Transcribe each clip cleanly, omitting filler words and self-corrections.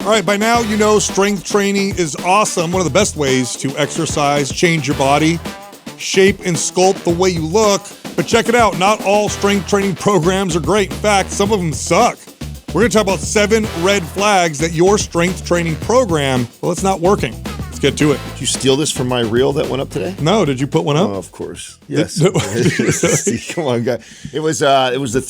All right, by now you know strength training is awesome. One of the best ways to exercise, change your body, shape and sculpt the way you look. But check it out, not all strength training programs are great. In fact, some of them suck. We're going to talk about 7 red flags that your strength training program, well, it's not working. Let's get to it. Did you steal this from my reel that went up today? No, did you put one up? Oh, of course. Yes. Come on, guy. It was the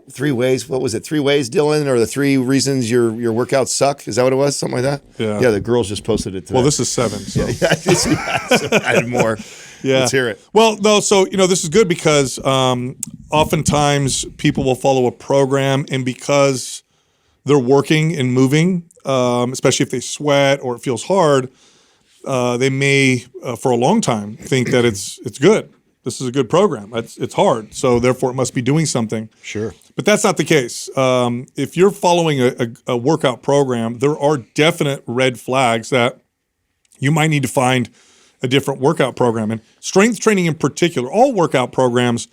three ways. What was it? 3 ways, Dylan, or the 3 reasons your workouts suck? Is that what it was? Something like that? Yeah. Yeah, the girls just posted it today. Well, this is 7. So. Yeah, so I had more. Yeah. Let's hear it. Well, no, so, this is good because oftentimes people will follow a program, and because they're working and moving, especially if they sweat or it feels hard, they may, for a long time, think that it's good. This is a good program. It's hard, so therefore it must be doing something. Sure. But that's not the case. If you're following a workout program, there are definite red flags that you might need to find a different workout program. And strength training in particular, all workout programs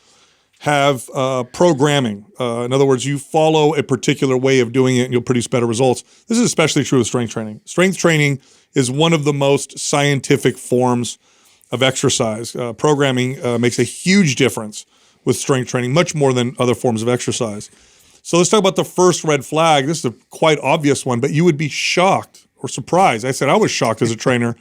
have programming. In other words, you follow a particular way of doing it and you'll produce better results. This is especially true with strength training. Strength training is one of the most scientific forms of exercise. Programming makes a huge difference with strength training, much more than other forms of exercise. So let's talk about the first red flag. This is a quite obvious one, but you would be shocked or surprised. I said I was shocked as a trainer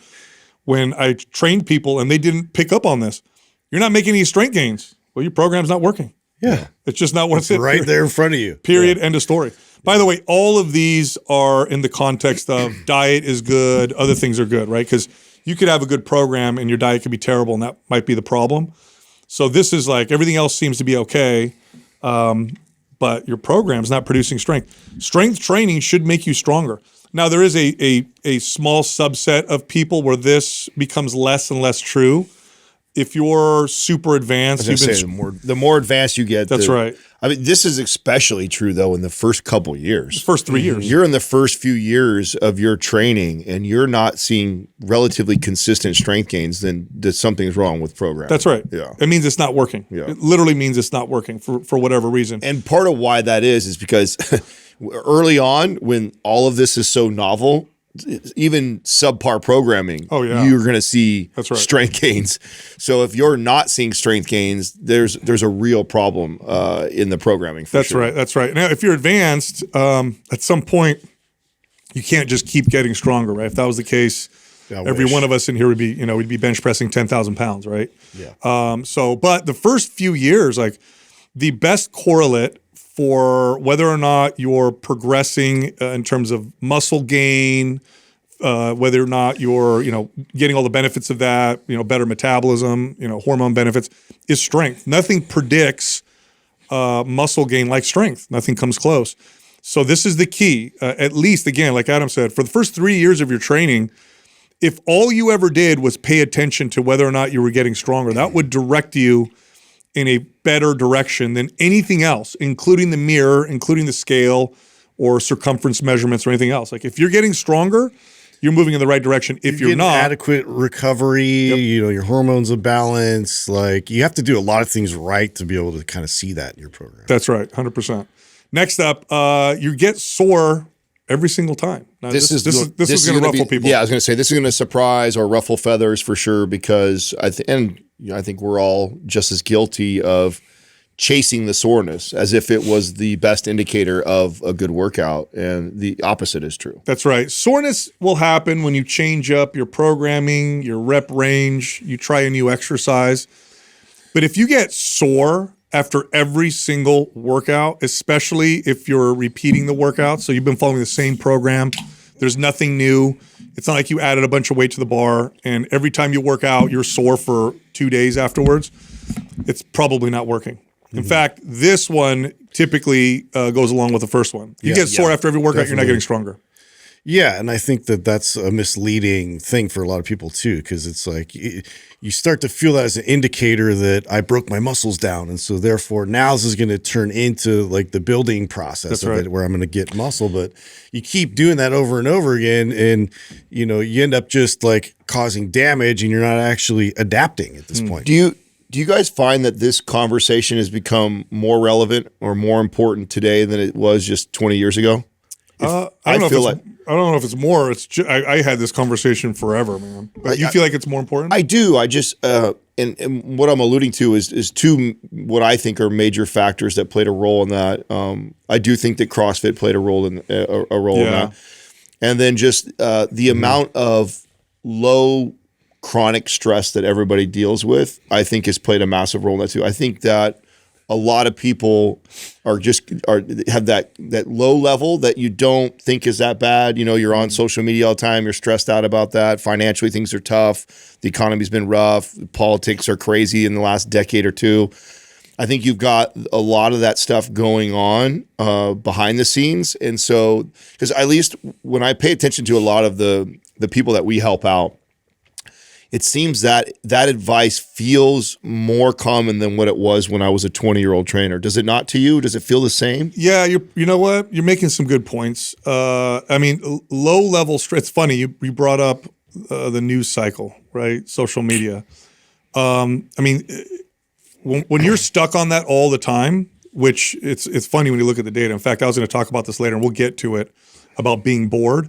when I trained people and they didn't pick up on this. You're not making any strength gains. Well, your program's not working. Yeah. It's just not what's it. Right there in front of you. Period. End of story. By the way, all of these are in the context of diet is good, other things are good, right? Because you could have a good program and your diet could be terrible, and that might be the problem. So this is like everything else seems to be okay, but your program's not producing strength. Strength training should make you stronger. Now, there is a small subset of people where this becomes less and less true. If you're super advanced, the more advanced you get. That's right. I mean, this is especially true, though, in the first couple years. First 3 years. You're in the first few years of your training, and you're not seeing relatively consistent strength gains, then something's wrong with programming. That's right. Yeah. It means it's not working. Yeah. It literally means it's not working for whatever reason. And part of why that is because early on, when all of this is so novel, even subpar programming, you're going to see strength gains. So if you're not seeing strength gains, there's a real problem in the programming. That's right. That's right. Now, if you're advanced, at some point, you can't just keep getting stronger, right? If that was the case, every one of us in here would be, we'd be bench pressing 10,000 pounds, right? Yeah. But the first few years, like the best correlate for whether or not you're progressing in terms of muscle gain, whether or not you're, getting all the benefits of that, better metabolism, hormone benefits, is strength. Nothing predicts muscle gain like strength. Nothing comes close. So this is the key. At least, again, like Adam said, for the first 3 years of your training, if all you ever did was pay attention to whether or not you were getting stronger, that would direct you in a better direction than anything else, including the mirror, including the scale or circumference measurements or anything else. Like if you're getting stronger, you're moving in the right direction. If you're not, adequate recovery, your hormones are balanced. Like you have to do a lot of things right to be able to kind of see that in your program. That's right, 100%. Next up, you get sore every single time. Now, this is going to ruffle people. Yeah, I was going to say this is going to surprise or ruffle feathers for sure because I think we're all just as guilty of chasing the soreness as if it was the best indicator of a good workout, and the opposite is true. That's right. Soreness will happen when you change up your programming, your rep range, you try a new exercise. But if you get sore after every single workout, especially if you're repeating the workout, so you've been following the same program, there's nothing new. It's not like you added a bunch of weight to the bar, and every time you work out, you're sore for 2 days afterwards. It's probably not working. In fact, this one typically goes along with the first one. You get sore after every workout, you're not getting stronger. Yeah, and I think that's a misleading thing for a lot of people too, because it's like you start to feel that as an indicator that I broke my muscles down, and so therefore now this is going to turn into like the building process of it, where I'm going to get muscle. But you keep doing that over and over again, and you end up just like causing damage, and you're not actually adapting at this point. Do you guys find that this conversation has become more relevant or more important today than it was just 20 years ago? I don't know if it's more. It's I had this conversation forever, man. But you feel like it's more important? I do. I just and what I'm alluding to is two what I think are major factors that played a role in that. I do think that CrossFit played a role in that, and then just the amount of low chronic stress that everybody deals with, I think has played a massive role in that too. I think that a lot of people have that low level that you don't think is that bad. You know, you're on social media all the time. You're stressed out about that. Financially, things are tough. The economy's been rough. Politics are crazy in the last decade or two. I think you've got a lot of that stuff going on behind the scenes. And so, because at least when I pay attention to a lot of the people that we help out, it seems that advice feels more common than what it was when I was a 20-year-old trainer. Does it not to you? Does it feel the same? Yeah, you know what? You're making some good points. I mean, low-level stress. It's funny, you brought up the news cycle, right? Social media. I mean, when you're stuck on that all the time, which it's funny when you look at the data. In fact, I was going to talk about this later, and we'll get to it, about being bored.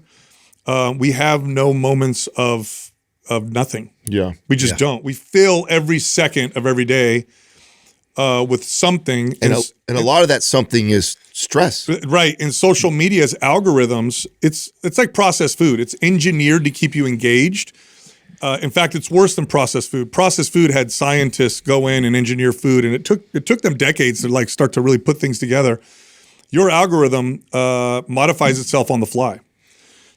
We have no moments of nothing. Yeah. We just don't. We fill every second of every day with something. And a lot of that something is stress. Right. And social media's algorithms, it's like processed food. It's engineered to keep you engaged. In fact, it's worse than processed food. Processed food had scientists go in and engineer food, and it took them decades to like start to really put things together. Your algorithm modifies itself on the fly.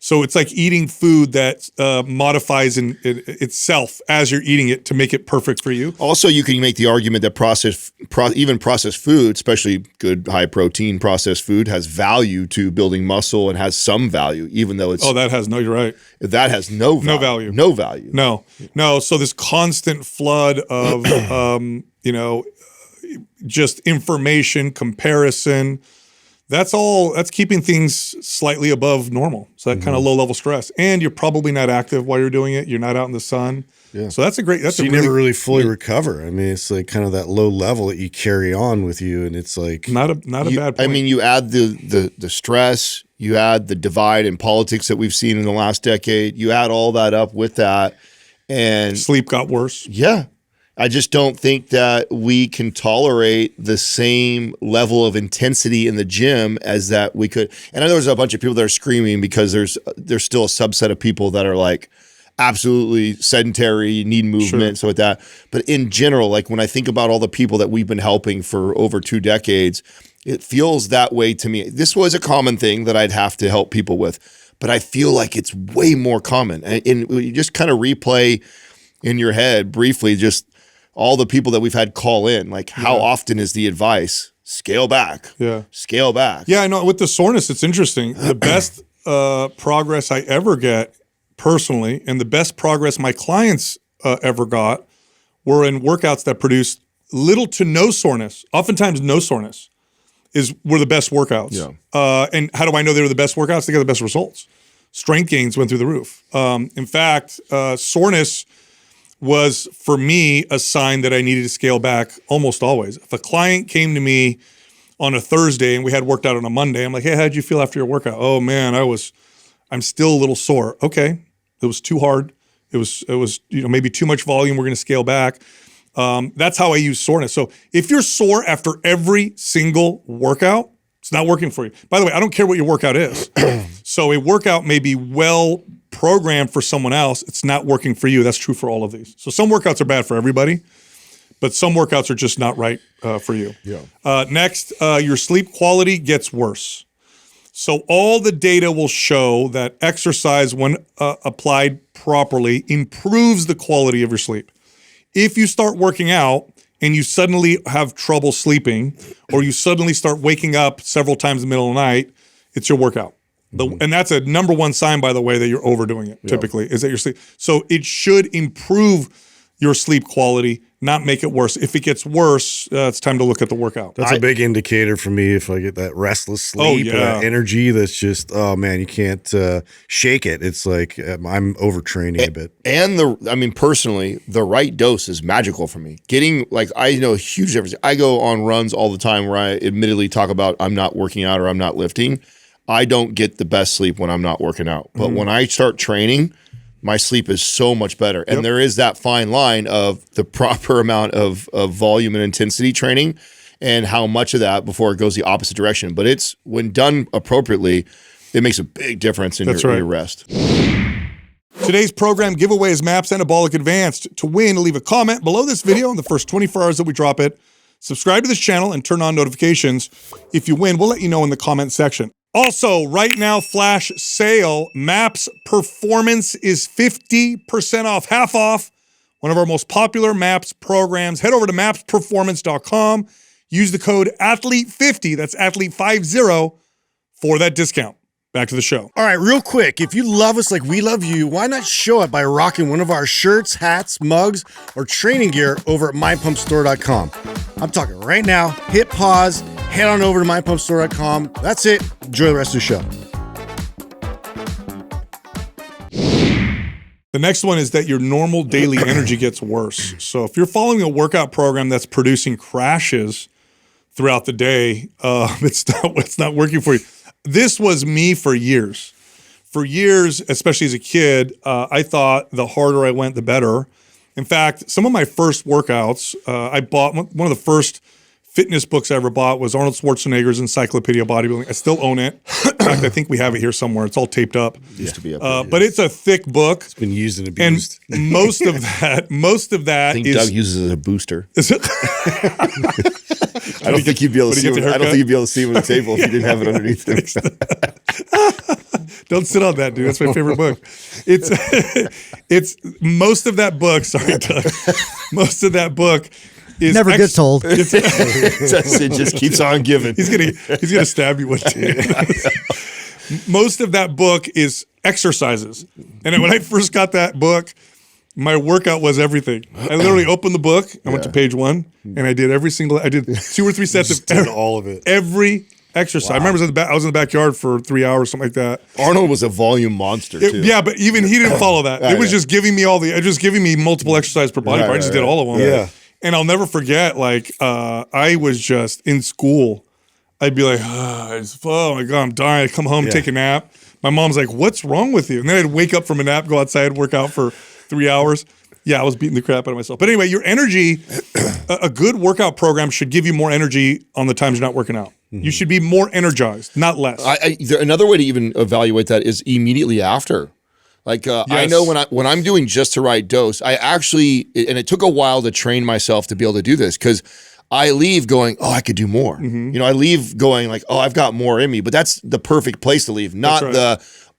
So it's like eating food that modifies itself as you're eating it to make it perfect for you. Also, you can make the argument that even processed food, especially good high protein processed food, has value to building muscle and has some value, even though it's you're right. That has no value. No value. No. So this constant flood of just information, comparison. That's keeping things slightly above normal. So that kind of low level stress. And you're probably not active while you're doing it. You're not out in the sun. Yeah. So you never really fully recover. I mean, it's like kind of that low level that you carry on with you. And it's like not a bad point. I mean, you add the stress, you add the divide in politics that we've seen in the last decade, you add all that up with that, and sleep got worse. Yeah. I just don't think that we can tolerate the same level of intensity in the gym as that we could. And I know there's a bunch of people that are screaming because there's still a subset of people that are like absolutely sedentary, need movement, so with that. But in general, like when I think about all the people that we've been helping for over 2 decades, it feels that way to me. This was a common thing that I'd have to help people with, but I feel like it's way more common. And you just kind of replay in your head briefly just all the people that we've had call in, like how often is the advice? Scale back. Yeah. Scale back. Yeah, I know. With the soreness, it's interesting. The best progress I ever get personally, and the best progress my clients ever got, were in workouts that produced little to no soreness. Oftentimes no soreness were the best workouts. Yeah. And how do I know they were the best workouts? They got the best results. Strength gains went through the roof. In fact, soreness was, for me, a sign that I needed to scale back almost always. If a client came to me on a Thursday and we had worked out on a Monday, I'm like, hey, how'd you feel after your workout? Oh man, I'm still a little sore. Okay, it was too hard. It was maybe too much volume. We're going to scale back. That's how I use soreness. So if you're sore after every single workout, it's not working for you. By the way, I don't care what your workout is. So a workout may be well programmed for someone else. It's not working for you. That's true for all of these. So some workouts are bad for everybody, but some workouts are just not right for you. Yeah. Next, your sleep quality gets worse. So all the data will show that exercise, when applied properly, improves the quality of your sleep. If you start working out and you suddenly have trouble sleeping, or you suddenly start waking up several times in the middle of the night, it's your workout. And that's a number one sign, by the way, that you're overdoing it, typically, is that your sleep. So it should improve your sleep quality, not make it worse. If it gets worse, it's time to look at the workout. That's a big indicator for me if I get that restless sleep, that energy that's just, oh man, you can't shake it. It's like I'm overtraining a bit. And personally, the right dose is magical for me. I know a huge difference. I go on runs all the time where I admittedly talk about I'm not working out or I'm not lifting. I don't get the best sleep when I'm not working out. But when I start training, my sleep is so much better. And there is that fine line of the proper amount of volume and intensity training and how much of that before it goes the opposite direction. But it's when done appropriately, it makes a big difference in your rest. Today's program giveaway is MAPS Anabolic Advanced. To win, leave a comment below this video in the first 24 hours that we drop it. Subscribe to this channel and turn on notifications. If you win, we'll let you know in the comment section. Also, right now, flash sale, MAPS Performance is 50% off, half off. One of our most popular MAPS programs. Head over to mapsperformance.com. Use the code ATHLETE50, that's ATHLETE50, for that discount. Back to the show. All right, real quick. If you love us like we love you, why not show it by rocking one of our shirts, hats, mugs, or training gear over at mypumpstore.com. I'm talking right now. Hit pause, head on over to mypumpstore.com. That's it. Enjoy the rest of the show. The next one is that your normal daily energy gets worse. So if you're following a workout program that's producing crashes throughout the day, it's not working for you. This was me for years. For years, especially as a kid, I thought the harder I went, the better. In fact, some of my first workouts, I bought one of the first fitness books I ever bought was Arnold Schwarzenegger's Encyclopedia of Bodybuilding. I still own it. In fact, I think we have it here somewhere. It's all taped up. It used to be up there, but it's a thick book. It's been used and abused. And most of that I think is Doug uses it as a booster. Is it? I don't think you'd be able to see him. I don't think you'd be able to see him on the table if you didn't have it underneath him. Don't sit on that, dude. That's my favorite book. It's most of that book. Sorry, Doug. Most of that book is never gets old. It just keeps on giving. He's gonna stab you one day. Most of that book is exercises, and when I first got that book, my workout was everything. I literally opened the book. I went to page 1, and I did I did 2 or 3 sets of all of it. Every exercise. Wow. I remember I was in the backyard for 3 hours, something like that. Arnold was a volume monster too. Yeah, but even he didn't follow that. It was just giving me multiple exercises per body part. I just did all of them. Yeah. And I'll never forget, I was just in school. I'd be like, oh my God, I'm dying. I'd come home, take a nap. My mom's like, what's wrong with you? And then I'd wake up from a nap, go outside, work out for 3 hours. Yeah, I was beating the crap out of myself. But anyway, your energy, a good workout program should give you more energy on the times you're not working out. Mm-hmm. You should be more energized, not less. Another way to even evaluate that is immediately after. Yes. I know when I'm doing just the right dose, I actually, and it took a while to train myself to be able to do this because I leave going, oh, I could do more. Mm-hmm. I leave going like, oh, I've got more in me, but that's the perfect place to leave, not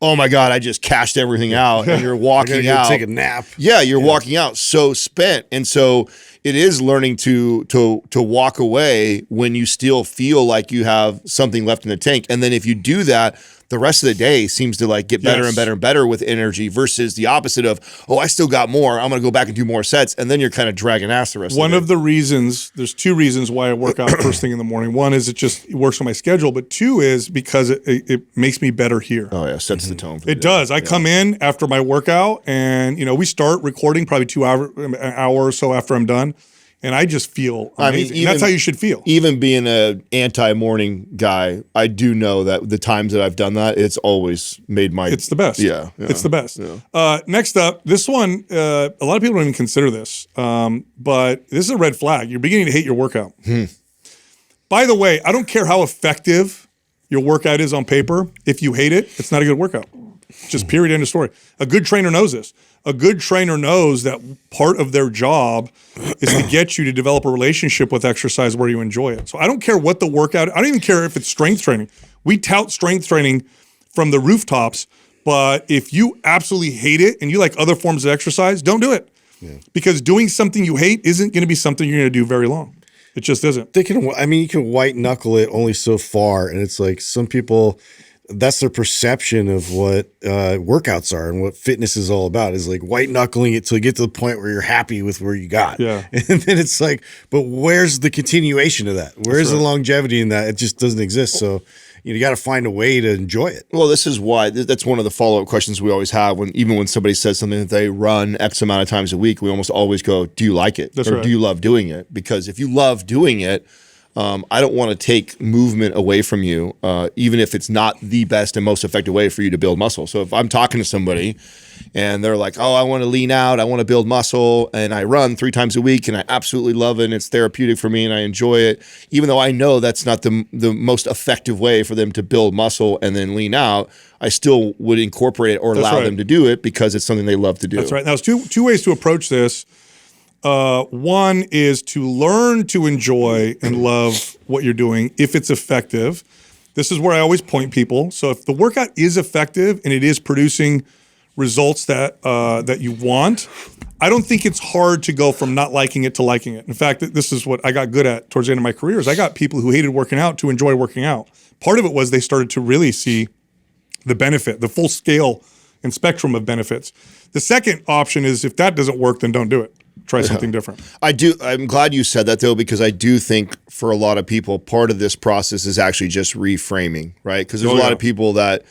oh my God, I just cashed everything out and you're walking out. Take a nap. Yeah, you're walking out so spent. And so it is learning to walk away when you still feel like you have something left in the tank. And then if you do that, the rest of the day seems to get better and better and better with energy versus the opposite of, oh, I still got more. I'm going to go back and do more sets. And then you're kind of dragging ass the rest of the day. One of the reasons, there's 2 reasons why I work out first thing in the morning. One is it works on my schedule, but 2 is because it makes me better here. Oh yeah, sets the tone. It does. I come in after my workout and, we start recording probably an hour or so after I'm done. And I just feel amazing. That's how you should feel. Even being an anti-morning guy, I do know that the times that I've done that, it's always made it's the best. Yeah. It's the best. Yeah. Next up, this one, a lot of people don't even consider this, but this is a red flag. You're beginning to hate your workout. By the way, I don't care how effective your workout is on paper. If you hate it, it's not a good workout. Just period, end of story. A good trainer knows this. A good trainer knows that part of their job is to get you to develop a relationship with exercise where you enjoy it. So I don't care what the workout, I don't even care if it's strength training. We tout strength training from the rooftops, but if you absolutely hate it and you like other forms of exercise, don't do it. Yeah. Because doing something you hate isn't going to be something you're going to do very long. It just isn't. You can white knuckle it only so far. And it's like some people, that's their perception of what workouts are and what fitness is all about, is like white knuckling it till you get to the point where you're happy with where you got. Yeah. And then it's like, but where's the continuation of that? Where's the longevity in that? It just doesn't exist. So you got to find a way to enjoy it. Well, this is why that's one of the follow-up questions we always have when somebody says something that they run X amount of times a week, we almost always go, do you like it? That's or right. do you love doing it? Because if you love doing it, I don't want to take movement away from you, even if it's not the best and most effective way for you to build muscle. So if I'm talking to somebody and they're like, oh, I want to lean out, I want to build muscle, and I run 3 times a week and I absolutely love it and it's therapeutic for me and I enjoy it, even though I know that's not the most effective way for them to build muscle and then lean out, I still would incorporate it or allow them to do it because it's something they love to do. That's right. Now, there's two ways to approach this. One is to learn to enjoy and love what you're doing if it's effective. This is where I always point people. So if the workout is effective and it is producing results that that you want, I don't think it's hard to go from not liking it to liking it. In fact, this is what I got good at towards the end of my career is I got people who hated working out to enjoy working out. Part of it was they started to really see the benefit, the full scale and spectrum of benefits. The second option is if that doesn't work, then don't do it. Try something different. I'm glad you said that though, because I do think for a lot of people, part of this process is actually just reframing, right? Because there's a lot of people that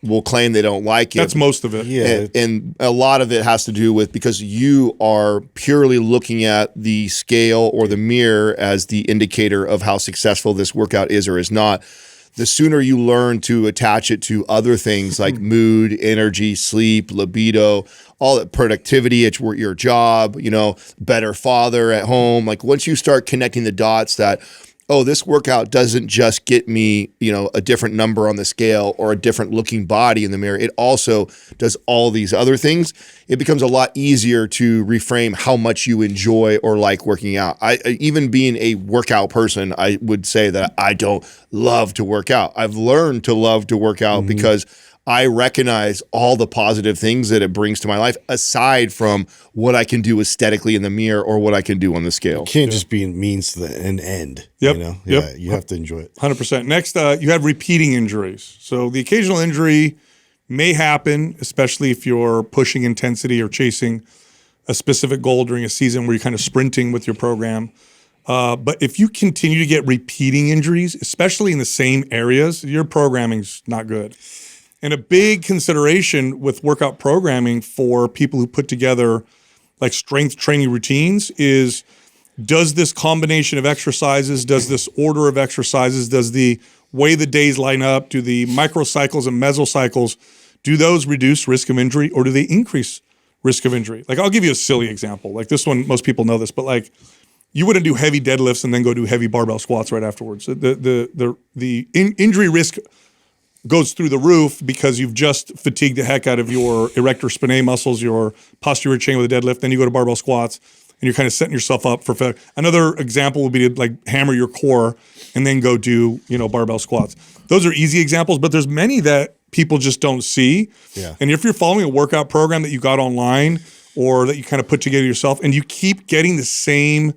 will claim they don't like it. That's most of it. Yeah. And a lot of it has to do with because you are purely looking at the scale or the mirror as the indicator of how successful this workout is or is not. The sooner you learn to attach it to other things like mood, energy, sleep, libido, all that productivity at your job, better father at home. Like once you start connecting the dots that, oh, this workout doesn't just get me, a different number on the scale or a different looking body in the mirror. It also does all these other things. It becomes a lot easier to reframe how much you enjoy or like working out. Even being a workout person, I would say that I don't love to work out. I've learned to love to work out because I recognize all the positive things that it brings to my life, aside from what I can do aesthetically in the mirror or what I can do on the scale. It can't just be means to an end. Yep. Yeah, you have to enjoy it. 100%. Next, you have repeating injuries. So the occasional injury may happen, especially if you're pushing intensity or chasing a specific goal during a season where you're kind of sprinting with your program. But if you continue to get repeating injuries, especially in the same areas, your programming's not good. And a big consideration with workout programming for people who put together like strength training routines is, does this combination of exercises, does this order of exercises, does the way the days line up, do the microcycles and mesocycles, do those reduce risk of injury or do they increase risk of injury? Like I'll give you a silly example. Like this one, most people know this, but like you wouldn't do heavy deadlifts and then go do heavy barbell squats right afterwards. The injury risk goes through the roof because you've just fatigued the heck out of your erector spinae muscles, your posterior chain with a deadlift. Then you go to barbell squats and you're kind of setting yourself up for failure. Another example would be to like hammer your core and then go do, barbell squats. Those are easy examples, but there's many that people just don't see. Yeah. And if you're following a workout program that you got online or that you kind of put together yourself and you keep getting the same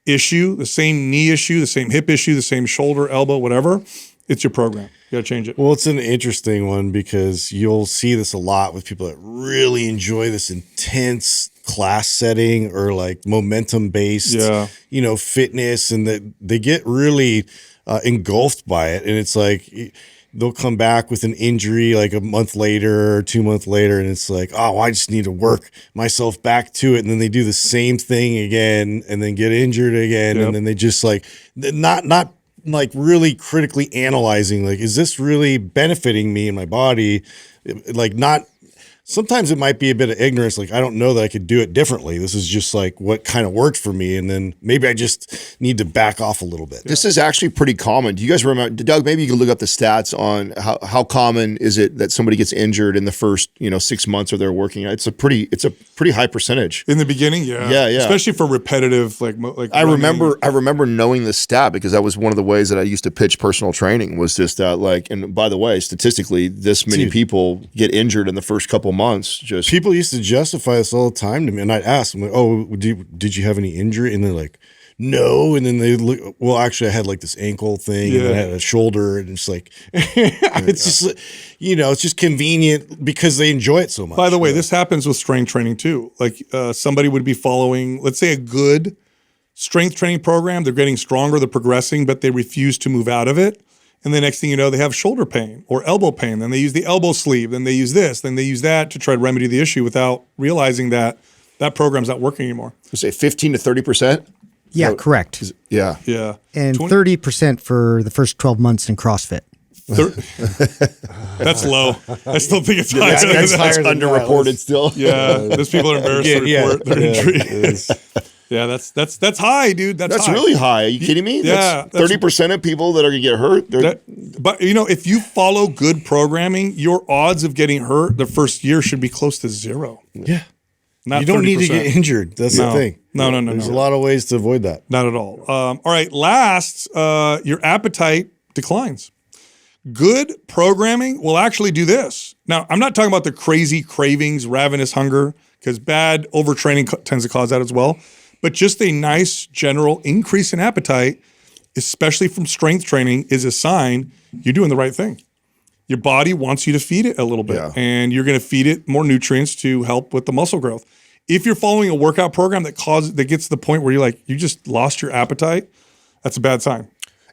issue, the same knee issue, the same hip issue, the same shoulder, elbow, whatever, it's your program. You got to change it. Well, it's an interesting one because you'll see this a lot with people that really enjoy this intense class setting or like momentum based, fitness, and that they get really engulfed by it. And it's like they'll come back with an injury like a month later or 2 months later, and it's like, oh, I just need to work myself back to it. And then they do the same thing again and then get injured again. And then they just like not like really critically analyzing, like, is this really benefiting me and my body? Like not, sometimes it might be a bit of ignorance. Like, I don't know that I could do it differently. This is just like what kind of worked for me. And then maybe I just need to back off a little bit. This is actually pretty common. Do you guys remember, Doug, maybe you can look up the stats on how common is it that somebody gets injured in the first, 6 months of their working out? It's a pretty high percentage. In the beginning, yeah. Especially for repetitive, like I remember knowing this stat because that was one of the ways that I used to pitch personal training was just that and by the way, statistically, this many people get injured in the first couple months. Just people used to justify this all the time to me, and I'd ask them, like, "Oh, did you have any injury?" And they're like, "No." And then they look, well, actually, I had like this ankle thing, and I had a shoulder, and it's like, it's just, it's just convenient because they enjoy it so much. By the way, this happens with strength training too. Like somebody would be following, let's say, a good strength training program. They're getting stronger, they're progressing, but they refuse to move out of it. And the next thing you know, they have shoulder pain or elbow pain. Then they use the elbow sleeve. Then they use this. Then they use that to try to remedy the issue without realizing that that program's not working anymore. You say 15 to 30%? Yeah, correct. Yeah. Yeah. And 30% for the first 12 months in CrossFit. That's low. I still think it's higher. That's underreported still. Yeah, those people are embarrassed to report their injury. Yeah, that's high, dude. That's high. Really high. Are you kidding me? Yeah, 30% of people that are going to get hurt. But if you follow good programming, your odds of getting hurt the first year should be close to zero. Yeah. Not you don't 30%. need to get injured. That's the thing. No. There's a lot of ways to avoid that. Not at all. All right. Last, your appetite declines. Good programming will actually do this. Now, I'm not talking about the crazy cravings, ravenous hunger, because bad overtraining tends to cause that as well. But just a nice general increase in appetite, especially from strength training, is a sign you're doing the right thing. Your body wants you to feed it a little bit, and you're going to feed it more nutrients to help with the muscle growth. If you're following a workout program that gets to the point where you just lost your appetite, that's a bad sign.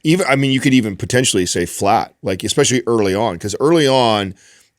You could even potentially say flat, like especially early on, because early on,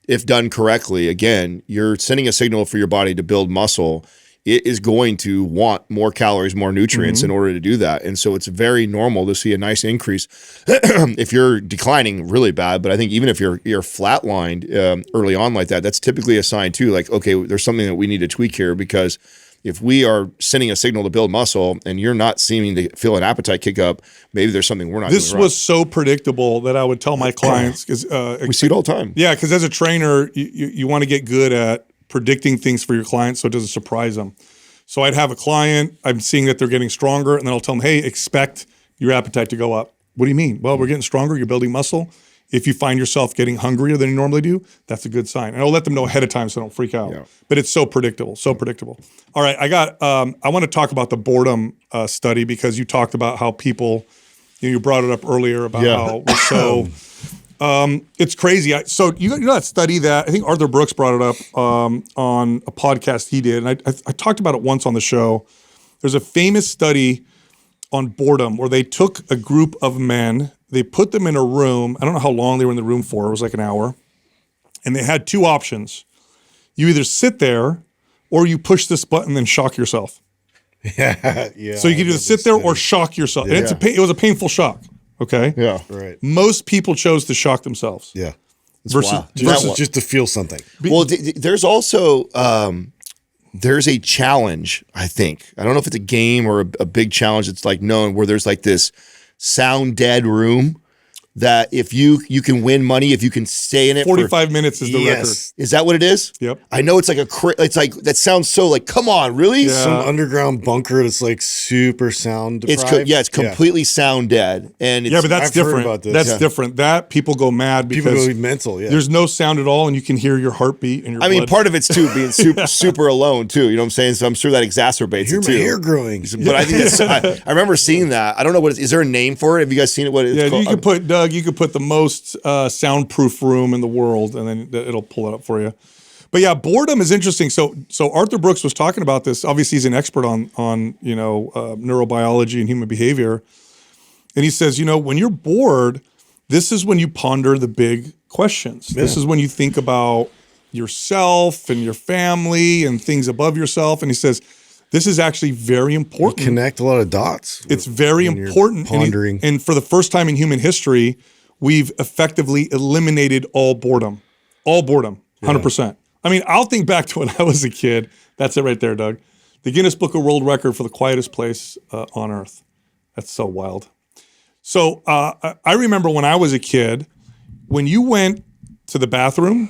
if done correctly, again, you're sending a signal for your body to build muscle. It is going to want more calories, more nutrients in order to do that. And so it's very normal to see a nice increase if you're declining really bad. But I think even if you're flatlined early on like that, that's typically a sign too, like, okay, there's something that we need to tweak here, because if we are sending a signal to build muscle and you're not seeming to feel an appetite kick up, maybe there's something we're not doing right. This was so predictable that I would tell my clients, because we see it all the time. Yeah, because as a trainer, you want to get good at predicting things for your clients so it doesn't surprise them. So I'd have a client, I'm seeing that they're getting stronger, and then I'll tell them, hey, expect your appetite to go up. What do you mean? Well, we're getting stronger, you're building muscle. If you find yourself getting hungrier than you normally do, that's a good sign. And I'll let them know ahead of time so they don't freak out. Yeah. But it's so predictable, so predictable. All right, I want to talk about the boredom study, because you talked about how people, you brought it up earlier about how we're so, it's crazy. So you know that study that, I think Arthur Brooks brought it up on a podcast he did, and I talked about it once on the show. There's a famous study on boredom where they took a group of men, they put them in a room. I don't know how long they were in the room for. It was like an hour. And they had two options. You either sit there or you push this button and shock yourself. Yeah. So you could either sit there or shock yourself. Yeah. And it was a painful shock. Okay. Yeah. Right. Most people chose to shock themselves. Yeah. Versus just to feel something. Well, there's also there's a challenge, I think. I don't know if it's a game or a big challenge that's like known, where there's like this sound dead room that if you can win money if you can stay in it 45 minutes is the record. Is that what it is? Yep. I know it's like it's like, that sounds so like, come on, really? Yeah. Some underground bunker that's like super sound deprived. It's completely sound dead. And it's, but that's different. That's different. That people go mad because people go mental. Yeah. There's no sound at all, and you can hear your heartbeat and your blood. I mean, part of it's too being super alone too. You know what I'm saying? So I'm sure that exacerbates it too. My hair growing. But I think that's, I remember seeing that. I don't know is there a name for it? Have you guys seen it? What it's called? You could put Doug. You could put the most soundproof room in the world, and then it'll pull it up for you. But yeah, boredom is interesting. So Arthur Brooks was talking about this. Obviously, he's an expert on neurobiology and human behavior, and he says, when you're bored, this is when you ponder the big questions. Yeah. This is when you think about yourself and your family and things above yourself. And he says, this is actually very important. You connect a lot of dots. It's very important. Pondering. And for the first time in human history, we've effectively eliminated all boredom. All boredom, 100%. Yeah. I mean, I'll think back to when I was a kid. That's it right there, Doug. The Guinness Book of World Record for the quietest place on Earth. That's so wild. So I remember when I was a kid, when you went to the bathroom,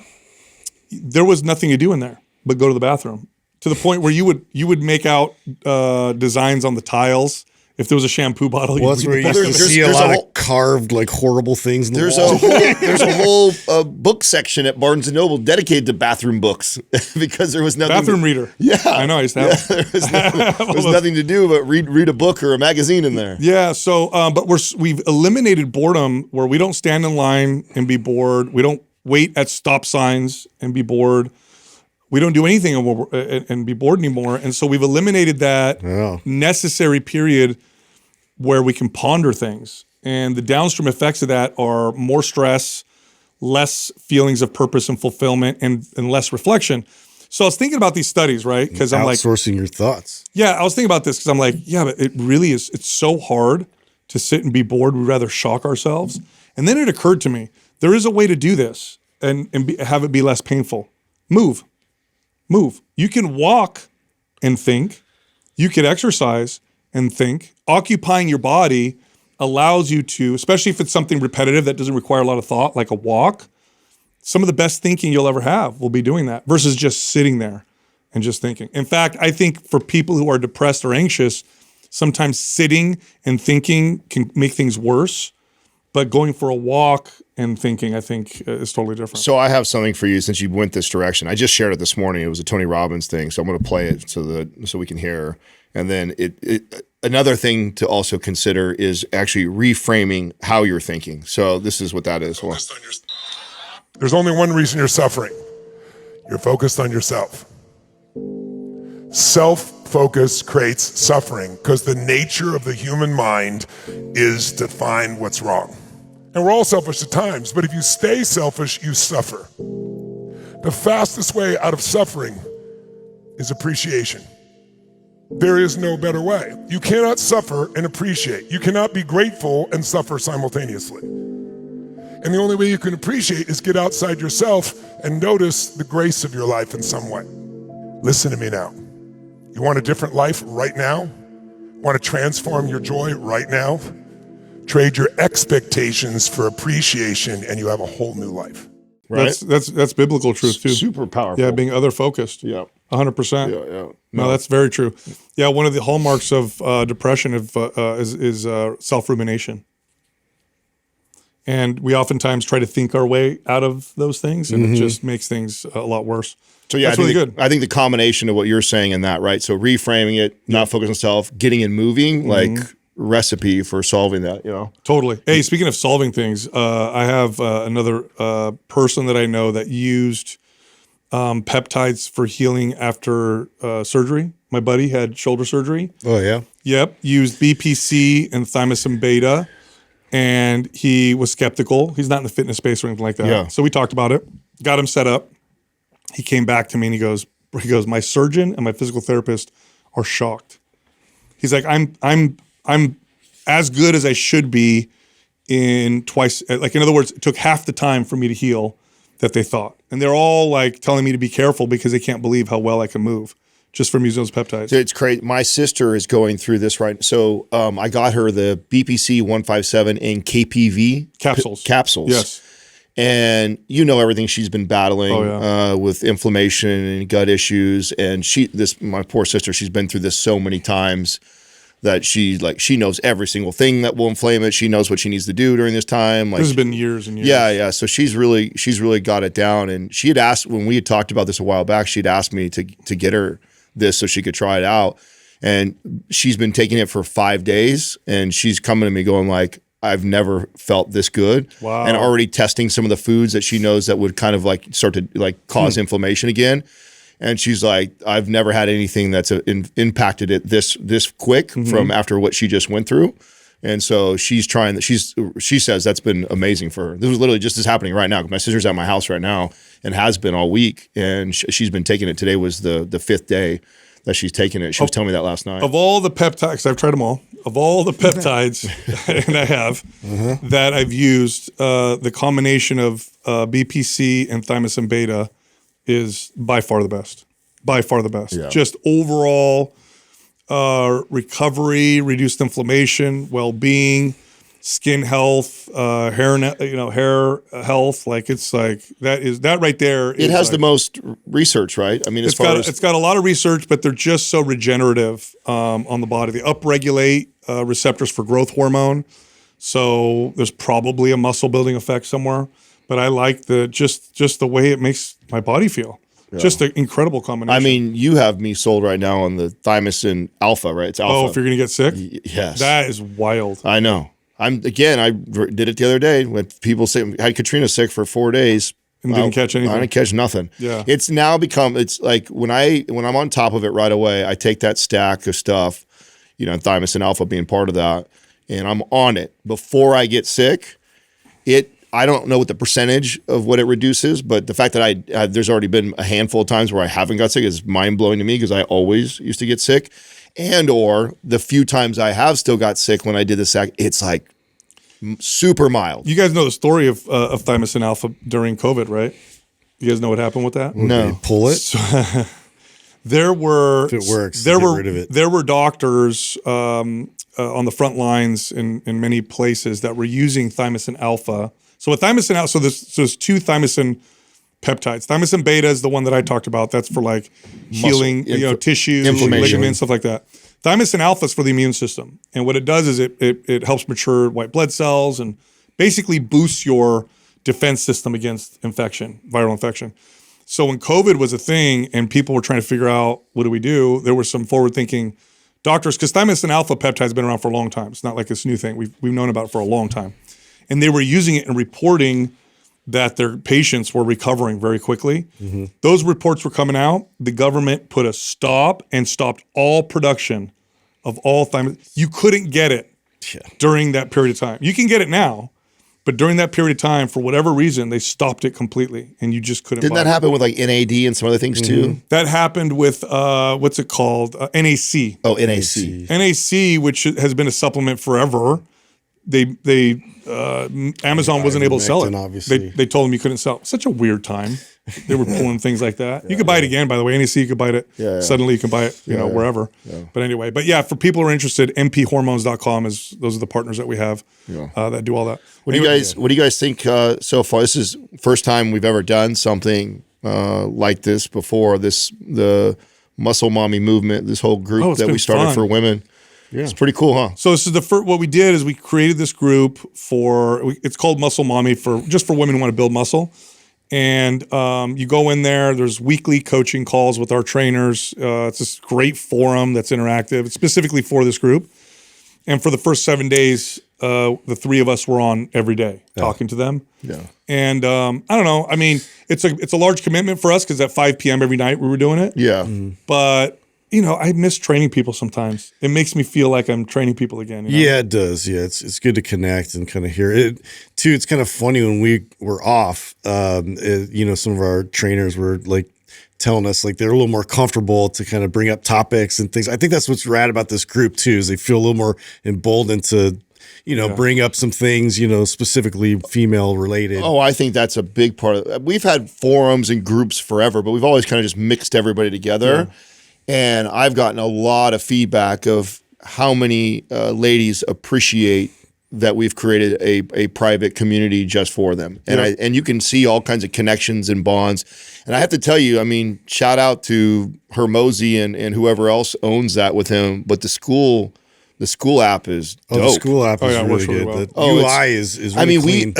there was nothing to do in there but go to the bathroom. To the point where you would make out designs on the tiles. If there was a shampoo bottle, that's where you used to see a lot of carved, like, horrible things in the wall. There's a whole book section at Barnes & Noble dedicated to bathroom books because there was nothing. Bathroom reader. Yeah. I know, I used to have there was nothing to do but read a book or a magazine in there. Yeah, so, but we've eliminated boredom where we don't stand in line and be bored. We don't wait at stop signs and be bored. We don't do anything and be bored anymore. And so we've eliminated that necessary period where we can ponder things. And the downstream effects of that are more stress, less feelings of purpose and fulfillment, and less reflection. So I was thinking about these studies, right? Because I'm like outsourcing your thoughts. Yeah, I was thinking about this because I'm like, yeah, but it really is. It's so hard to sit and be bored. We'd rather shock ourselves. And then it occurred to me, there is a way to do this and have it be less painful. Move. You can walk and think. You could exercise and think. Occupying your body allows you to, especially if it's something repetitive that doesn't require a lot of thought, like a walk, some of the best thinking you'll ever have will be doing that versus just sitting there and just thinking. In fact, I think for people who are depressed or anxious, sometimes sitting and thinking can make things worse, but going for a walk and thinking, I think, is totally different. So I have something for you since you went this direction. I just shared it this morning. It was a Tony Robbins thing, so I'm going to play it so we can hear. And then another thing to also consider is actually reframing how you're thinking. So this is what that is. There's only one reason you're suffering. You're focused on yourself. Self-focus creates suffering because the nature of the human mind is to find what's wrong. And we're all selfish at times, but if you stay selfish, you suffer. The fastest way out of suffering is appreciation. There is no better way. You cannot suffer and appreciate. You cannot be grateful and suffer simultaneously. And the only way you can appreciate is get outside yourself and notice the grace of your life in some way. Listen to me now. You want a different life right now? Want to transform your joy right now? Trade your expectations for appreciation and you have a whole new life. Right? That's biblical truth too. Super powerful. Yeah, being other focused. Yeah. 100%. Yeah. No, that's very true. Yeah, one of the hallmarks of depression is self-rumination. And we oftentimes try to think our way out of those things, and it just makes things a lot worse. So yeah, that's really good. I think the combination of what you're saying and that, right? So reframing it, not focusing on self, getting and moving, like recipe for solving that, you know? Totally. Hey, speaking of solving things, I have another person that I know that used peptides for healing after surgery. My buddy had shoulder surgery. Oh, yeah? Yep. Used BPC and thymosin beta. And he was skeptical. He's not in the fitness space or anything like that. Yeah. So we talked about it, got him set up. He came back to me and he goes, my surgeon and my physical therapist are shocked. He's like, I'm as good as I should be in twice. Like, in other words, it took half the time for me to heal that they thought. And they're all like telling me to be careful because they can't believe how well I can move just from using those peptides. It's crazy. My sister is going through this right. So I got her the BPC 157 and KPV capsules. Yes. And you know everything she's been battling with inflammation and gut issues. And my poor sister, she's been through this so many times that she knows every single thing that will inflame it. She knows what she needs to do during this time. Like, this has been years and years. Yeah. So she's really got it down. And she had asked, when we had talked about this a while back, she'd asked me to get her this so she could try it out. And she's been taking it for 5 days, and she's coming to me going like, I've never felt this good. Wow. And already testing some of the foods that she knows that would kind of like start to like cause inflammation again. And she's like, I've never had anything that's impacted it this quick from after what she just went through. And so she's trying that. She says that's been amazing for her. This was literally just as happening right now. My sister's at my house right now and has been all week. And she's been taking it. Today was the 5th day that she's taking it. She was telling me that last night. Of all the peptides, I've tried them all. Of all the peptides, and I have, that I've used, the combination of BPC and thymosin beta is by far the best. By far the best. Yeah. Just overall recovery, reduced inflammation, well-being, skin health, hair health. Like, it's like that right there. It has the most research, right? I mean, it's got a lot of research, but they're just so regenerative on the body. They upregulate receptors for growth hormone. So there's probably a muscle building effect somewhere. But I like just the way it makes my body feel. Yeah. Just an incredible combination. I mean, you have me sold right now on the thymosin alpha, right? It's alpha. Oh, if you're going to get sick? Yes. That is wild. I know. I did it the other day when people say I had Katrina sick for 4 days. And didn't catch anything. I didn't catch nothing. Yeah. It's now become, it's like when I'm on top of it right away, I take that stack of stuff, thymosin alpha being part of that, and I'm on it. Before I get sick, I don't know what the percentage of what it reduces, but the fact that there's already been a handful of times where I haven't got sick is mind blowing to me because I always used to get sick, and or the few times I have still got sick when I did the sac, it's like super mild. You guys know the story of thymosin alpha during COVID, right? You guys know what happened with that? No. Pull it. So, there were if it works, there get were rid of it. there were doctors on the front lines in many places that were using thymosin alpha. So with thymosin alpha, so there's two thymosin peptides. Thymosin beta is the one that I talked about. That's for like healing, tissues, ligaments, stuff like that. Thymosin alpha is for the immune system, and what it does is it helps mature white blood cells and basically boosts your defense system against infection, viral infection. So when COVID was a thing and people were trying to figure out what do we do, there were some forward-thinking doctors, because thymosin alpha peptide has been around for a long time. It's not like this new thing. We've known about it for a long time. And they were using it and reporting that their patients were recovering very quickly. Mm-hmm. Those reports were coming out. The government put a stop and stopped all production of all thymosin. You couldn't get it during that period of time. You can get it now, but during that period of time, for whatever reason, they stopped it completely, and you just couldn't. Didn't that happen with like NAD and some other things too? That happened with what's it called? NAC. Oh, NAC. NAC, which has been a supplement forever. Amazon wasn't able to sell it. Obviously. They told them you couldn't sell it. Such a weird time. They were pulling things like that. You could buy it again, by the way. NAC, you could buy it. Suddenly you can buy it, wherever. Yeah. But anyway, for people who are interested, mphormones.com those are the partners that we have that do all that. What do you guys think so far? This is first time we've ever done something like this before. The Muscle Mommy movement, this whole group that we started for women. Yeah. It's pretty cool, huh? So this is the first. What we did is we created this group it's called Muscle Mommy just for women who want to build muscle. And you go in there. There's weekly coaching calls with our trainers. It's this great forum that's interactive. It's specifically for this group. And for the first 7 days, the three of us were on every day talking to them. Yeah. And I don't know. I mean, it's a large commitment for us because at 5 p.m. every night we were doing it. Yeah. But I miss training people sometimes. It makes me feel like I'm training people again. Yeah, it does. Yeah, it's good to connect and kind of hear it. Too, it's kind of funny when we were off, some of our trainers were like telling us like they're a little more comfortable to kind of bring up topics and things. I think that's what's rad about this group too, is they feel a little more emboldened to bring up some things, specifically female related. Oh, I think that's a big part of it. We've had forums and groups forever, but we've always kind of just mixed everybody together. Yeah. And I've gotten a lot of feedback of how many ladies appreciate that we've created a private community just for them. And and you can see all kinds of connections and bonds. And I have to tell you, I mean, shout out to Hermosi and whoever else owns that with him. But the school app is dope. The school app is really good. Well. The UI is really clean.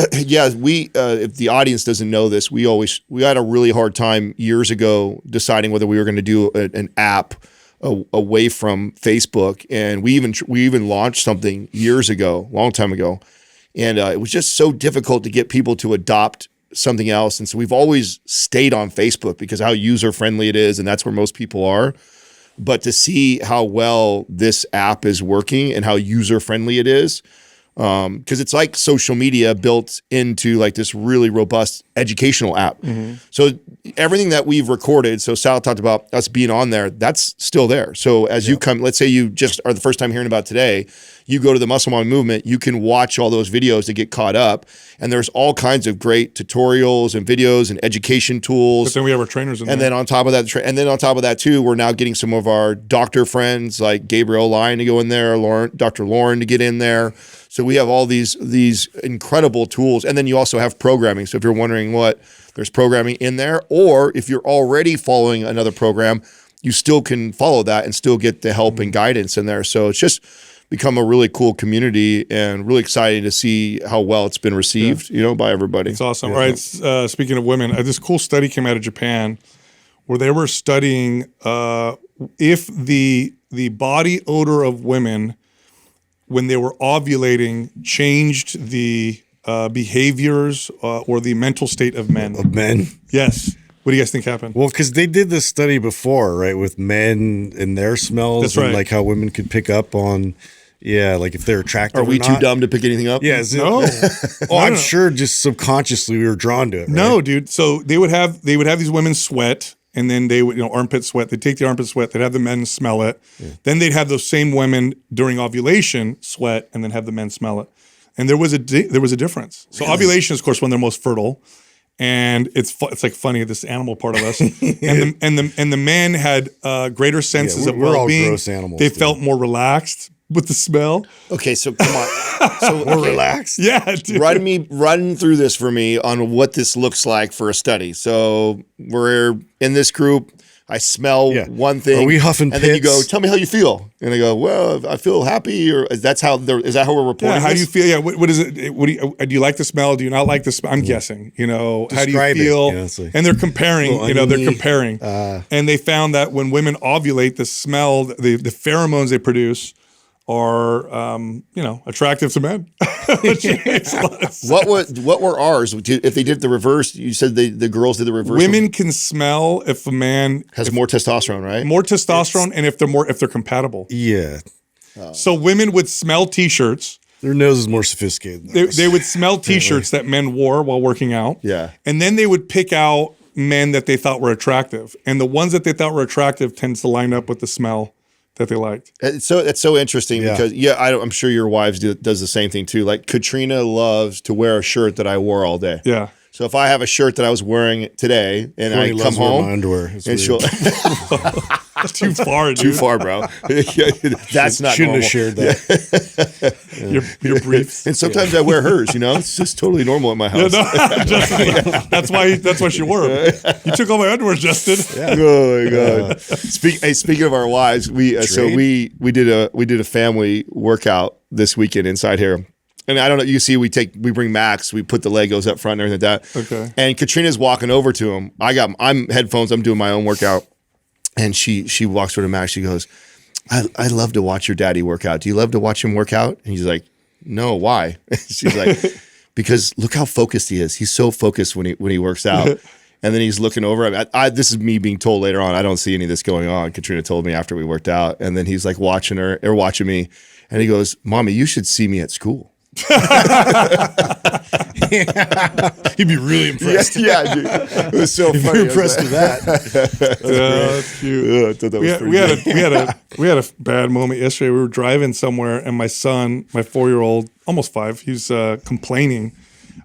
We if the audience doesn't know this, we had a really hard time years ago deciding whether we were going to do an app away from Facebook, and we even launched something years ago, long time ago, and it was just so difficult to get people to adopt something else, and so we've always stayed on Facebook because of how user friendly it is, and that's where most people are. But to see how well this app is working and how user friendly it is, because it's like social media built into like this really robust educational app. Mm-hmm. So everything that we've recorded, so Sal talked about us being on there, that's still there. So as you come, let's say you just are the first time hearing about today, you go to the Muscle Mommy movement, you can watch all those videos to get caught up. And there's all kinds of great tutorials and videos and education tools. But then we have our trainers in there. And then on top of that, too, we're now getting some of our doctor friends like Gabriel Lyon to go in there, Dr. Lauren to get in there. So we have all these incredible tools. And then you also have programming. So if you're wondering there's programming in there, or if you're already following another program, you still can follow that and still get the help and guidance in there. So it's just become a really cool community and really exciting to see how well it's been received, by everybody. It's awesome. Yeah. All right. Speaking of women, this cool study came out of Japan where they were studying if the body odor of women when they were ovulating changed the behaviors or the mental state of men. Of men? Yes. What do you guys think happened? Well, because they did this study before, right, with men and their smells. That's right. And like how women could pick up on, Yeah, like if they're attractive. Are we too dumb to pick anything up? Yeah, No. I'm sure just subconsciously we were drawn to it. Right? No, dude. So they would have these women sweat, and then they would, armpit sweat. They'd take the armpit sweat. They'd have the men smell it. Yeah. Then they'd have those same women during ovulation sweat, and then have the men smell it. And there was a difference. So ovulation is, of course, when they're most fertile, and it's like funny, this animal part of us. and the men had greater senses of well-being. We're all gross animals. They felt more relaxed with the smell. Okay, so come on. So we're relaxed. Yeah, dude. Run through this for me on what this looks like for a study. So we're in this group. I smell one thing. Are we huffing and pits? then you go, tell me how you feel. And I go, well, I feel happy. Or is that how we're reporting? Yeah, how this? do you feel? Yeah, what is it? Do you like the smell? Do you not like the smell? I'm guessing. How do you feel? And they're comparing. They're comparing. And they found that when women ovulate, the smell, the pheromones they produce are attractive to men. What were ours? If they did the reverse, you said the girls did the reverse. Women can smell if a man has more testosterone, right? More testosterone, and if they're compatible. Yeah. So women would smell T-shirts. Their nose is more sophisticated. They would smell T-shirts that men wore while working out. Yeah. And then they would pick out men that they thought were attractive, and the ones that they thought were attractive tends to line up with the smell that they liked. It's so interesting because I'm sure your wives does the same thing too. Like Katrina loves to wear a shirt that I wore all day. Yeah. So if I have a shirt that I was wearing today and I come home, my underwear. And she'll that's too far, dude. Too far, bro. That's not shouldn't normal. have shared that. Your briefs. And sometimes I wear hers. It's just totally normal at my house. That's why she wore them. You took all my underwear, Justin. Yeah. Oh my god. Speaking of our wives, we did a family workout this weekend inside here. And I don't know, you see, we bring Max, we put the Legos up front and everything like that. Okay. And Katrina's walking over to him. I'm headphones, I'm doing my own workout. And she walks over to Max, she goes, I love to watch your daddy work out. Do you love to watch him work out? And he's like, no, why? She's like, because look how focused he is. He's so focused when he works out. And then he's looking over. This is me being told later on. I don't see any of this going on. Katrina told me after we worked out. And then he's like watching me. And he goes, Mommy, you should see me at school. He'd be really impressed. Yeah, dude. It was so funny. Very impressed with that. That's cute. We had a bad moment yesterday. We were driving somewhere, and my son, my 4-year-old, almost 5, he's complaining.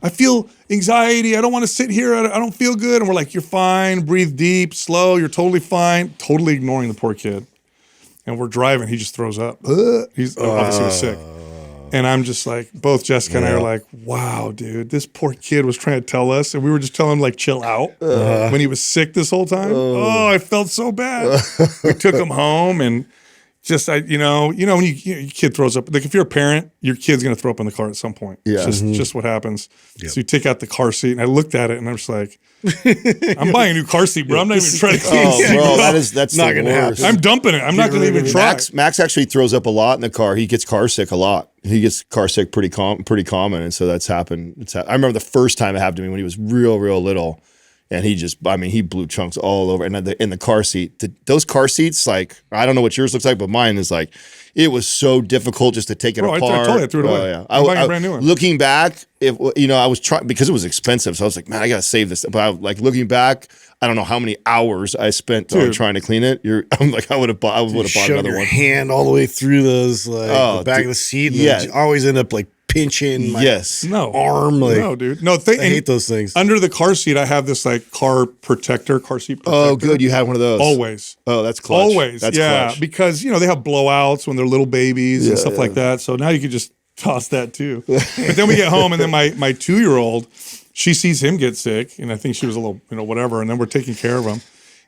I feel anxiety. I don't want to sit here. I don't feel good. And we're like, you're fine. Breathe deep, slow. You're totally fine. Totally ignoring the poor kid. And we're driving. He just throws up. He's obviously sick. And I'm just like, both Jessica and I are like, wow, dude, this poor kid was trying to tell us. And we were just telling him, like, chill out when he was sick this whole time. Oh, I felt so bad. We took him home and just, when your kid throws up, like if you're a parent, your kid's going to throw up in the car at some point. Yeah. It's just what happens. Yep. So you take out the car seat and I looked at it and I'm just like, I'm buying a new car seat, bro. I'm not even trying to clean the seat. Bro, that's not going to happen. I'm dumping it. I'm not going to even try. Max actually throws up a lot in the car. He gets car sick a lot. He gets car sick pretty common. And so that's happened. I remember the first time it happened to me when he was real, real little. And he blew chunks all over. And in the car seat, those car seats, like, I don't know what yours looks like, but mine is like, it was so difficult just to take it apart. I told you I threw it away. Yeah. I'm buying a brand new one. Looking back, I was trying, because it was expensive. So I was like, man, I got to save this. But looking back, I don't know how many hours I spent trying to clean it. I would have bought another one. Your hand all the way through those, the back of the seat. And you always end up like pinching my arm. Like, no, dude. No, I hate those things. Under the car seat, I have this like car seat protector. Oh, good. You had one of those. Always. Oh, that's clutch. Always. That's clutch. Because, they have blowouts when they're little babies and stuff like that. So now you could just toss that too. But then we get home and then my 2-year-old, she sees him get sick and I think she was a little, whatever. And then we're taking care of him.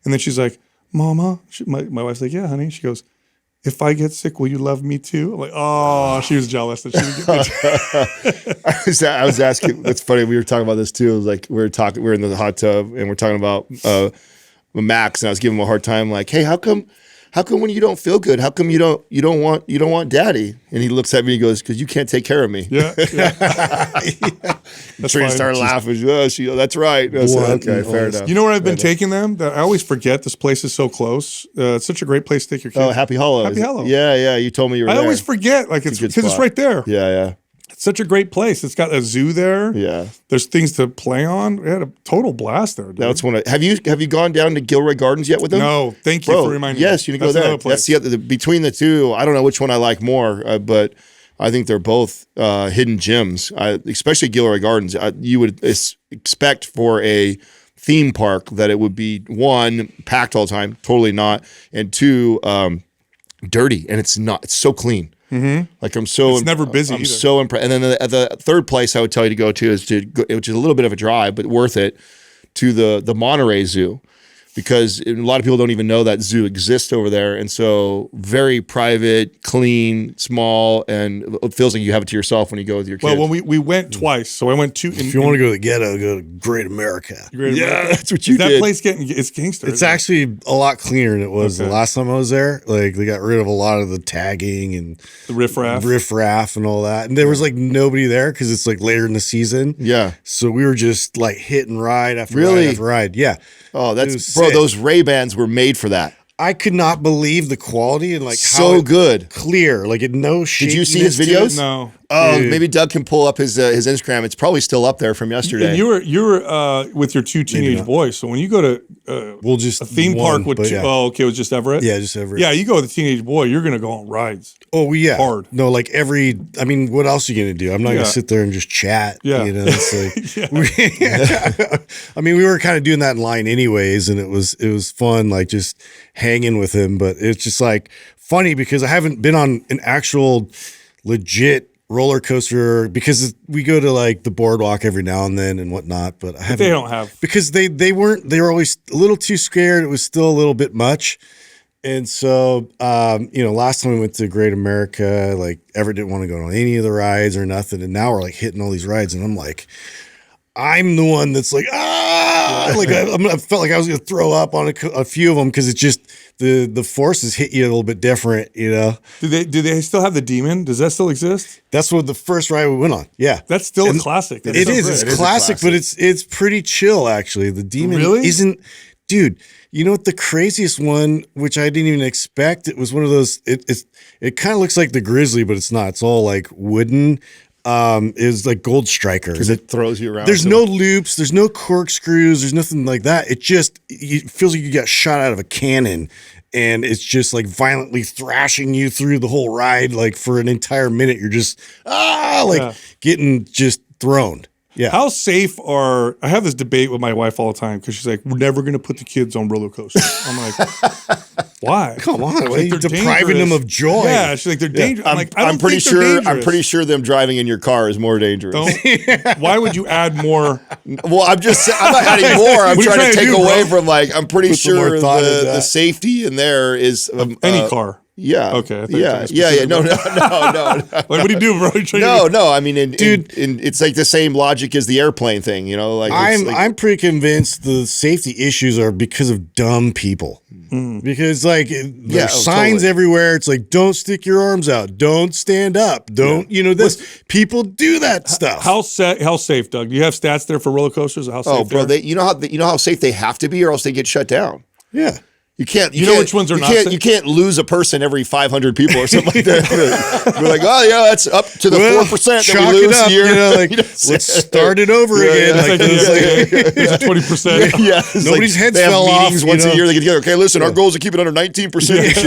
And then she's like, Mama, my wife's like, yeah, honey. She goes, if I get sick, will you love me too? I'm like, oh, she was jealous that she didn't get me too. I was asking, it's funny, we were talking about this too. It was like, we were in the hot tub and we're talking about Max, and I was giving him a hard time, like, hey, how come how come when you don't feel good, how come you don't want daddy? And he looks at me and he goes, because you can't take care of me. Yeah. Trina started laughing. Oh, that's right. I said, okay, fair enough. You know where I've been taking them? That I always forget this place is so close. It's such a great place to take your kids. Oh, Happy Hollow. Happy Hollow. Yeah. You told me you were there. I always forget, like it's because it's right there. Yeah. It's such a great place. It's got a zoo there. Yeah. There's things to play on. We had a total blast there. Dude. That's one. Have you gone down to Gilroy Gardens yet with them? No. Thank you for reminding me. Yes, you need to go there. That's the other. Between the two, I don't know which one I like more, but I think they're both hidden gems. Especially Gilroy Gardens. You would expect for a theme park that it would be, one, packed all the time. Totally not. And two, dirty. And it's not. It's so clean. Mm-hmm. Like it's never busy. I'm so impressed. And then the third place I would tell you to go to is which is a little bit of a drive, but worth it, to the Monterey Zoo, because a lot of people don't even know that zoo exists over there. And so very private, clean, small, and it feels like you have it to yourself when you go with your kids. Well, when we went twice, so I went to. If you want to go to the ghetto, go to Great America. That's what you did. That place it's gangster. It's actually a lot cleaner than it was the last time I was there. Like they got rid of a lot of the tagging and the riffraff and all that. And there was like nobody there because it's like later in the season. Yeah. So we were just like hit and ride after ride after ride. Yeah. Oh, those Ray-Bans were made for that. I could not believe the quality and like so how good, clear, like it no shakiness. Did you see his videos? No. Oh, Dude. Maybe Doug can pull up his Instagram. It's probably still up there from yesterday. And you were with your two teenage boys. So when you go to we'll just a theme park with two, it was just Everett. Yeah, just Everett. Yeah, you go with a teenage boy, you're gonna go on rides. Oh yeah, hard. No, like I mean, what else are you gonna do? I'm not gonna sit there and just chat. Yeah, you know. It's like, I mean, we were kind of doing that in line anyways, and it was fun, like just hanging with him. But it's just like funny because I haven't been on an actual legit roller coaster because we go to like the boardwalk every now and then and whatnot, but they don't have because they were always a little too scared. It was still a little bit much. And so, last time we went to Great America, like Everett didn't want to go on any of the rides or nothing. And now we're like hitting all these rides and I'm like, I'm the one that's like, like I felt like I was going to throw up on a few of them because it's just the forces hit you a little bit different, you know. Do they still have the Demon? Does that still exist? That's what the first ride we went on. Yeah, that's still a classic. It is. It's classic, but it's pretty chill actually. The Demon isn't, dude. You know what the craziest one, which I didn't even expect, it was one of those. It kind of looks like the Grizzly, but it's not. It's all like wooden. Is like Gold Striker because it throws you around. There's no loops, there's no corkscrews, there's nothing like that. It feels like you got shot out of a cannon, and it's just like violently thrashing you through the whole ride. Like for an entire minute, you're just getting just thrown. Yeah. How safe I have this debate with my wife all the time because she's like, we're never going to put the kids on roller coasters. I'm like, why? Come on, like, you're depriving them of joy. Yeah, she's like, they're dangerous. I'm like, I'm pretty sure them driving in your car is more dangerous. Why would you add more? Well, I'm not adding more. I'm trying to take away from I'm pretty sure the safety in there is any car. Yeah. Okay. Yeah. No. Like, what do you do, bro? No. I mean, dude, it's like the same logic as the airplane thing. You know, like I'm pretty convinced the safety issues are because of dumb people. Because there's signs everywhere. It's like, don't stick your arms out, don't stand up, don't this. People do that stuff. How safe, Doug? Do you have stats there for roller coasters? How safe? Oh, bro, you know how safe they have to be, or else they get shut down. Yeah. You can't. You know which ones are not safe? You can't lose a person every 500 people or something like that. We're like, oh yeah, that's up to the 4% that we lose a year. Let's start it over again. There's a 20%. Yeah, nobody's heads fell off. They have meetings once a year. They get together. Okay, listen, our goal is to keep it under 19% each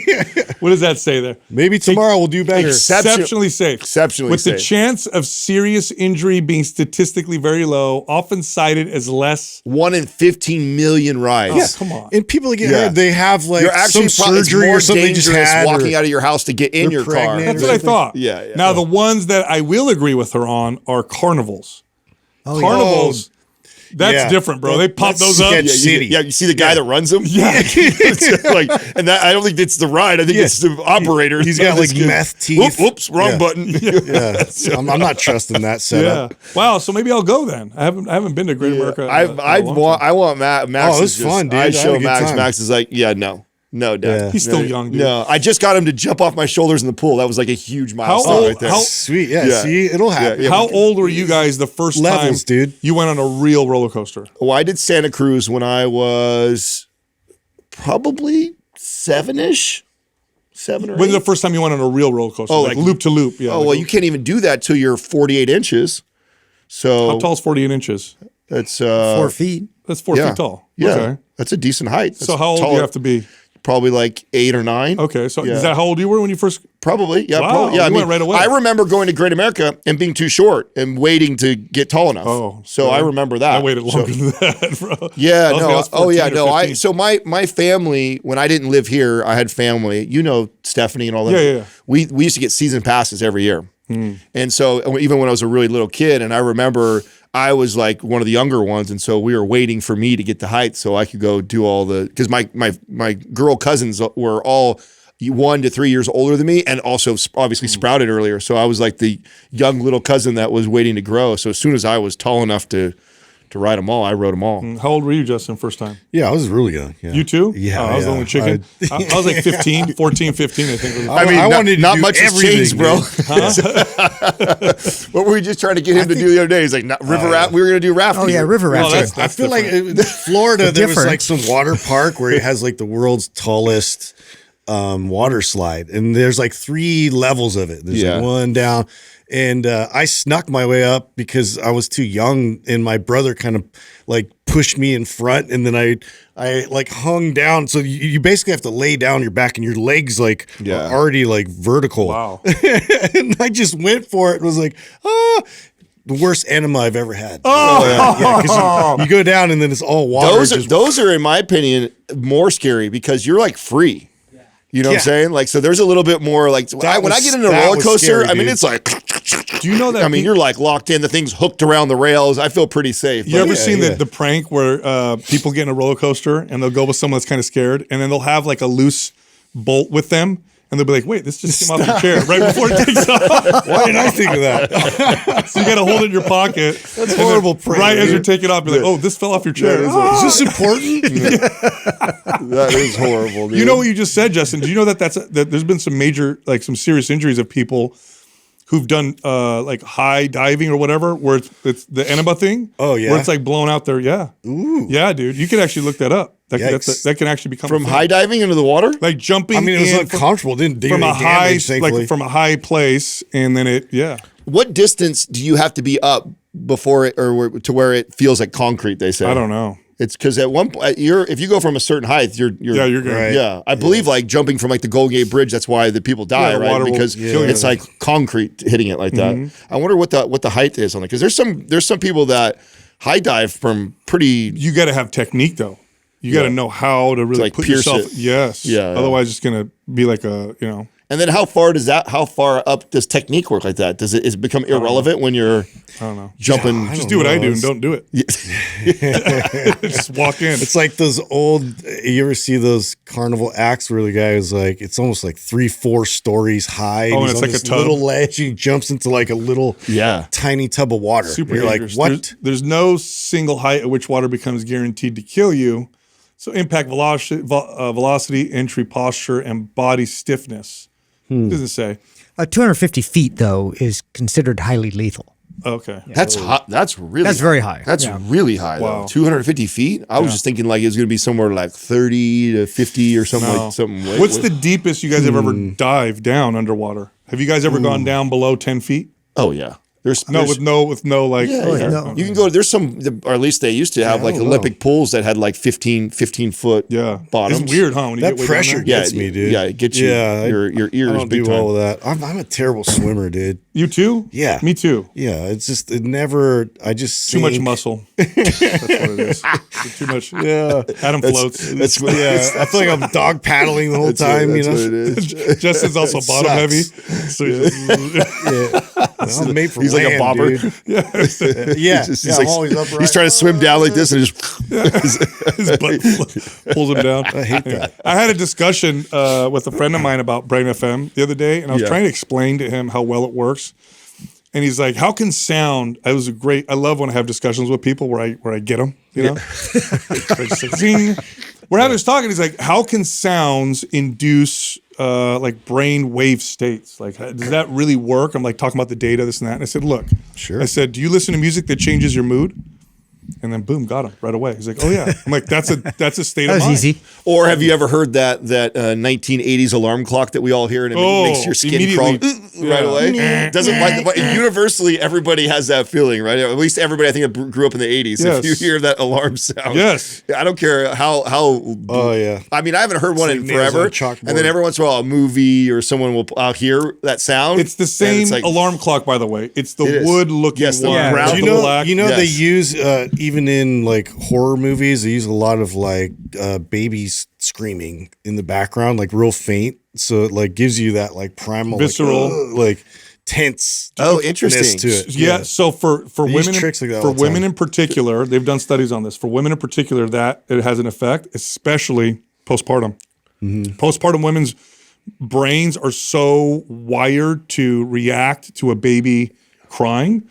year. What does that say there? Maybe tomorrow we'll do better. Exceptionally safe. Exceptionally safe. With the chance of serious injury being statistically very low, often cited as less. 1 in 15 million rides. Yeah, come on. And people get hurt. They have some surgery or something. Just walking out of your house to get in your car. That's what I thought. Yeah. Now the ones that I will agree with her on are carnivals. Carnivals. That's different, bro. They pop those up. You see the guy that runs them? Yeah. And that I don't think it's the ride. I think it's the operator. He's got like meth teeth. Whoops, wrong button. Yeah. I'm not trusting that setup. Yeah. Wow. So maybe I'll go then. I haven't been to Great America. I want Max. Oh, it was fun, dude. I show Max. Max is like, yeah, no. No, Dad. He's still young, dude. No, I just got him to jump off my shoulders in the pool. That was like a huge milestone right there. Sweet. Yeah, see, it'll happen. How old were you guys the first time dude. you went on a real roller coaster? Well, I did Santa Cruz when I was probably 7-ish. 7 or 8. When's the first time you went on a real roller coaster? Oh, like loop to loop. Yeah. Oh, well, you can't even do that till you're 48 inches. So how tall is 48 inches? That's 4 feet. That's 4 feet tall. Yeah, Okay. that's a decent height. So how old do you have to be? Probably like 8 or 9. Okay, so is that how old you were when you first? Probably, yeah. Wow, yeah, you went right away. I remember going to Great America and being too short and waiting to get tall enough. Oh, so I remember that. I waited longer than that, bro. Yeah, I was 14 or 15. So my family, when I didn't live here, I had family. You know Stephanie and all that. Yeah. We used to get season passes every year, and so even when I was a really little kid, and I remember I was like one of the younger ones, and so we were waiting for me to get the height so I could go do all the, because my girl cousins were all 1 to 3 years older than me, and also obviously sprouted earlier. So I was like the young little cousin that was waiting to grow. So as soon as I was tall enough to ride them all, I rode them all. How old were you, Justin, first time? Yeah, I was really young. Yeah. You too? Yeah. I was the only chicken. I was like 15, 14, 15, I think. I mean, I wanted to not do much has changed, bro. Huh? What were we just trying to get him to do the other day? He's like, river raft. We were going to do rafting. Oh yeah, river rafting. I feel like in Florida, there was like some water park where it has like the world's tallest water slide, and there's like 3 levels of it. There's like one down, and I snuck my way up because I was too young, and my brother kind of like pushed me in front, and then I like hung down. So you basically have to lay down your back, and your legs like are already like vertical. Wow. And I just went for it. It was like, the worst enema I've ever had. Oh, because you go down and then it's all water. Those are, in my opinion, more scary because you're like free. You know what I'm saying? Like, so there's a little bit more like when I get in a roller coaster, scary, I mean, it's like, do you know that? I mean, you're like locked in, the thing's hooked around the rails. I feel pretty safe. You ever seen the prank where people get in a roller coaster and they'll go with someone that's kind of scared, and then they'll have like a loose bolt with them, and they'll be like, wait, this just came off your chair right before it takes off. Why didn't I think of that? So you got to hold it in your pocket. That's horrible prank. Right as you're taking it off, you're like, oh, this fell off your chair. Is this important? That is horrible, dude. You know what you just said, Justin? Do you know that that there's been some major, like some serious injuries of people who've done like high diving or whatever, where it's the enema thing? Oh, yeah. Where it's like blown out there. Yeah. Ooh. Yeah, dude. You can actually look that up. That can actually become from high diving into the water, like jumping. I mean, it was uncomfortable. It didn't do from any a high, damage, thankfully. like from a high place, and then it. Yeah. What distance do you have to be up before it, or to where it feels like concrete? They say. I don't know. It's because at one point, if you go from a certain height, you're good. Right. Yeah, I believe like jumping from like the Golden Gate Bridge. That's why the people die, the right? water will Because kill you. it's like concrete hitting it like that. I wonder what the height is on it, because there's some people that high dive from pretty. You got to have technique though. You got to know how to really like put pierce yourself. it. Yes. Yeah. Otherwise, it's gonna be like a And then how far up does technique work like that? Does it become irrelevant when you're I don't know. jumping? Just do what I do and don't do it. Just walk in. It's like those old, you ever see those carnival acts where the guy is like, it's almost like 3-4 stories high. Oh, and he's it's on like this a tub. little ledge. He jumps into like a little tiny tub of water. Super You're dangerous. like, what? There's no single height at which water becomes guaranteed to kill you. So impact velocity, entry posture, and body stiffness. What does it say? 250 feet, though, is considered highly lethal. Okay. That's hot. That's very high. That's really high. Wow. Though. 250 feet. I was just thinking like it was going to be somewhere like 30 to 50 or something like something. What's the deepest you guys have ever dived down underwater? Have you guys ever gone down below 10 feet? Oh yeah. There's with no like. no. You can go. There's some, or at least they used to have like Olympic pools that had like 15 foot bottoms. It's weird, huh? When you That get way pressure down there? gets me, dude. Yeah, it gets you. Your ears. I don't big do time. well with that. I'm a terrible swimmer, dude. You too? Yeah. Me too. Yeah, it's just I just Too much sink. muscle. That's what it is. Too much. Yeah, Adam floats. that's I feel like I'm dog paddling the whole time. That's you what know, it is. Justin's also It bottom heavy. sucks. So I'm made for He's like a land, bobber. dude. yeah. Yeah, He's I'm always upright. He's trying to swim down like this and just. His butt pulls him down. I hate that. I had a discussion with a friend of mine about Brain FM the other day, and I was trying to explain to him how well it works. And he's like, "How can sound?" I love when I have discussions with people where I get them. You know, I just say, zing. we're having this talk, and he's like, how can sounds induce like brain wave states? Like, does that really work? I'm like talking about the data, this and that. And I said, look, sure. I said, do you listen to music that changes your mood? And then boom, got him right away. He's like, oh yeah. I'm like, that's a state of mind. Easy. Or have you ever heard that 1980s alarm clock that we all hear and it makes your skin crawl right away? Doesn't like universally everybody has that feeling, right? At least everybody I think grew up in the 80s. Yes. If you hear that alarm sound, yes, I don't care how. Oh yeah. I mean, I haven't heard one in forever. And then every once in a while, a movie or someone will hear that sound. It's the same alarm clock, by the way. It's the wood-looking one. You know, they use even in like horror movies, they use a lot of like babies screaming in the background, like real faint. So it like gives you that like primal, visceral, like tense. Interesting. To it. Yeah. So for women, women in particular, they've done studies on this. For women in particular, that it has an effect, especially postpartum. Postpartum women's brains are so wired to react to a baby crying.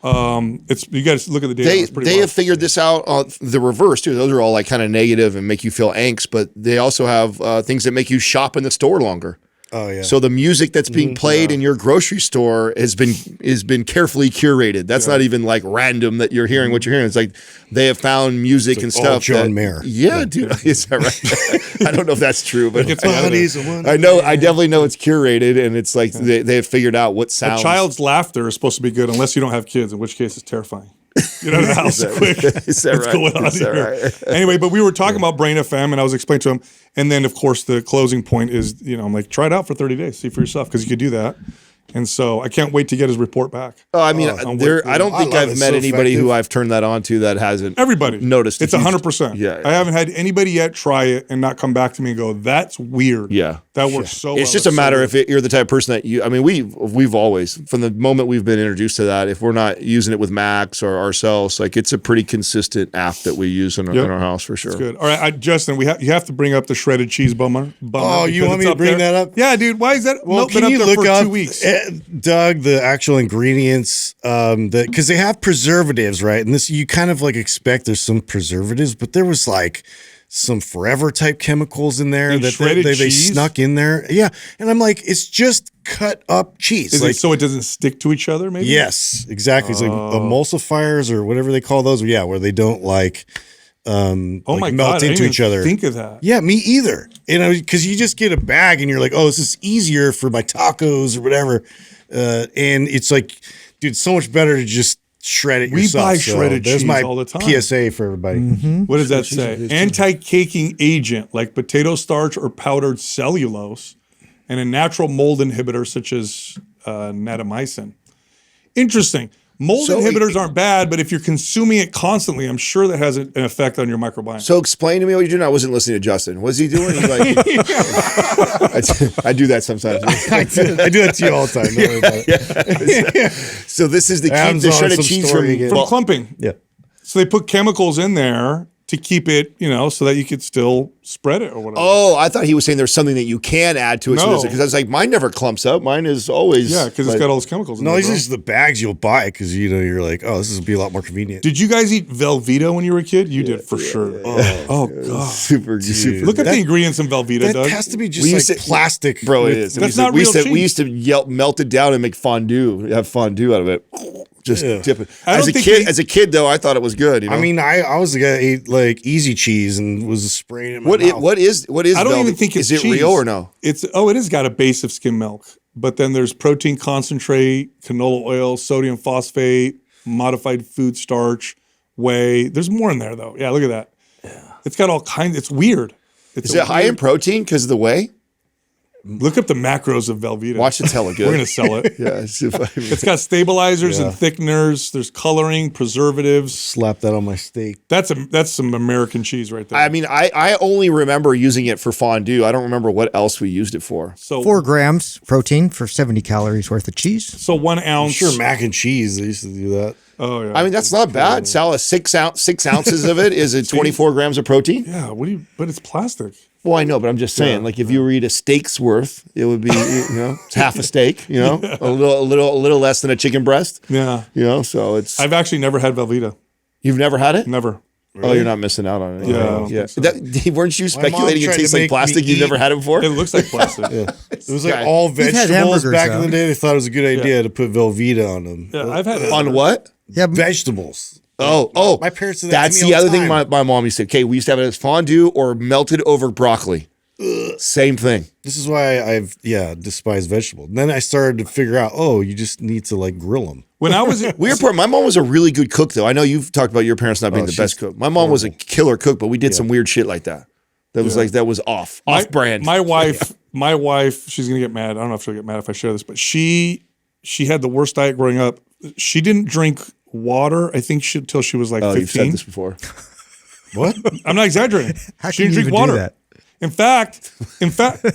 You guys look at the data. They have figured this out on the reverse too. Those are all like kind of negative and make you feel angst, but they also have things that make you shop in the store longer. Oh yeah. So the music that's being played in your grocery store has been carefully curated. That's not even like random that you're hearing what you're hearing. It's like they have found music like and stuff. John Mayer. Yeah, dude. Is that right? I don't know if that's true, but I know. I definitely know it's curated, and it's like they have figured out what sounds. A child's laughter is supposed to be good unless you don't have kids, in which case it's terrifying. Get out of the house quick. Is that What's going on here? Right? Anyway, but we were talking about Brain FM, and I was explaining to him. And then, of course, the closing point is, I'm like, try it out for 30 days, see for yourself, because you could do that. And so I can't wait to get his report back. Oh, I mean, I don't think I've met anybody who I've turned that on to that hasn't noticed. It's 100%. Yeah. I haven't had anybody yet try it and not come back to me and go, that's weird. Yeah. That works so well. It's just a matter if you're the type of person that we've always, from the moment we've been introduced to that, if we're not using it with Max or ourselves, like it's a pretty consistent app that we use in our house for sure. That's good. All right, Justin, you have to bring up the shredded cheese bummer. Oh, you want me to bring that up? Yeah, dude. Why is that? Well, been up there for 2 weeks? Doug, the actual ingredients, because they have preservatives, right? And this, you kind of like expect there's some preservatives, but there was like some forever type chemicals in there that they snuck in there. Yeah. And I'm like, it's just cut up cheese. Is it so it doesn't stick to each other, maybe? Yes, exactly. It's like emulsifiers or whatever they call those. Yeah, where they don't like melt into each other. Think of that. Yeah, me either. Because you just get a bag and you're like, oh, this is easier for my tacos or whatever. And it's like, dude, it's so much better to just shred it yourself. We buy shredded cheese all the time. PSA for everybody. What does that say? Anti-caking agent like potato starch or powdered cellulose, and a natural mold inhibitor such as natamycin. Interesting. Mold inhibitors aren't bad, but if you're consuming it constantly, I'm sure that has an effect on your microbiome. So explain to me what you're doing. I wasn't listening to Justin. What's he doing? He's like, I do that sometimes. I do that to you all the time. Don't worry about it. So this is the shredded cheese from clumping. Yeah. So they put chemicals in there to keep it, so that you could still spread it or whatever. Oh, I thought he was saying there's something that you can add to it. No. Because I was like, mine never clumps up. Mine is always. Yeah, because it's got all those chemicals in there. No, these are just the bags you'll buy because, you're like, oh, this will be a lot more convenient. Did you guys eat Velveeta when you were a kid? You did, for sure. Yeah. Oh, God. Super. Look at the ingredients in Velveeta, Doug. That has to be just plastic. Bro, it is. That's not real cheese. We used to melt it down and make fondue. Have fondue out of it. Just dip it. As a kid, though, I thought it was good. I mean, I was the guy that ate like easy cheese and was spraying it in my mouth. What is? I don't even think it's cheese. Is it real or no? It has got a base of skim milk, but then there's protein concentrate, canola oil, sodium phosphate, modified food starch, whey. There's more in there though. Yeah, look at that. Yeah. It's got all kinds. It's weird. Is it high in protein because of the whey? Look up the macros of Velveeta. Watch it hella good. We're going to sell it. Yeah. It's got stabilizers and thickeners. There's coloring, preservatives. Slap that on my steak. That's some American cheese right there. I mean, I only remember using it for fondue. I don't remember what else we used it for. So 4 grams protein for 70 calories worth of cheese. So 1 ounce. I'm sure mac and cheese, they used to do that. Oh, yeah. I mean, that's not bad. Sal, 6 ounces of it is 24 grams of protein. Yeah. But it's plastic. Well, I know, but I'm just saying, if you were to eat a steak's worth, it would be, it's half a steak, a little less than a chicken breast. Yeah. So it's. I've actually never had Velveeta. You've never had it? Never. Oh, you're not missing out on it. Yeah. So. Weren't you speculating it tastes like plastic? You've never had it before? It looks like plastic. It was like all vegetables back in the day. They thought it was a good idea to put Velveeta on them. Yeah, I've had it. On what? Yeah, vegetables. Oh, my parents did that. That's the other thing my mom used to. Okay, we used to have it as fondue or melted over broccoli. Same thing. This is why I've despised vegetables. And then I started to figure out, you just need to like grill them. When I was my mom was a really good cook though. I know you've talked about your parents not being the best cook. My mom was a killer cook, but we did some weird shit like that. That was that was off brand. My wife, she's gonna get mad. I don't know if she'll get mad if I share this, but she had the worst diet growing up. She didn't drink water, I think, till she was like 15. You've said this before. What? I'm not exaggerating. How She can didn't you drink even water. do that? In fact,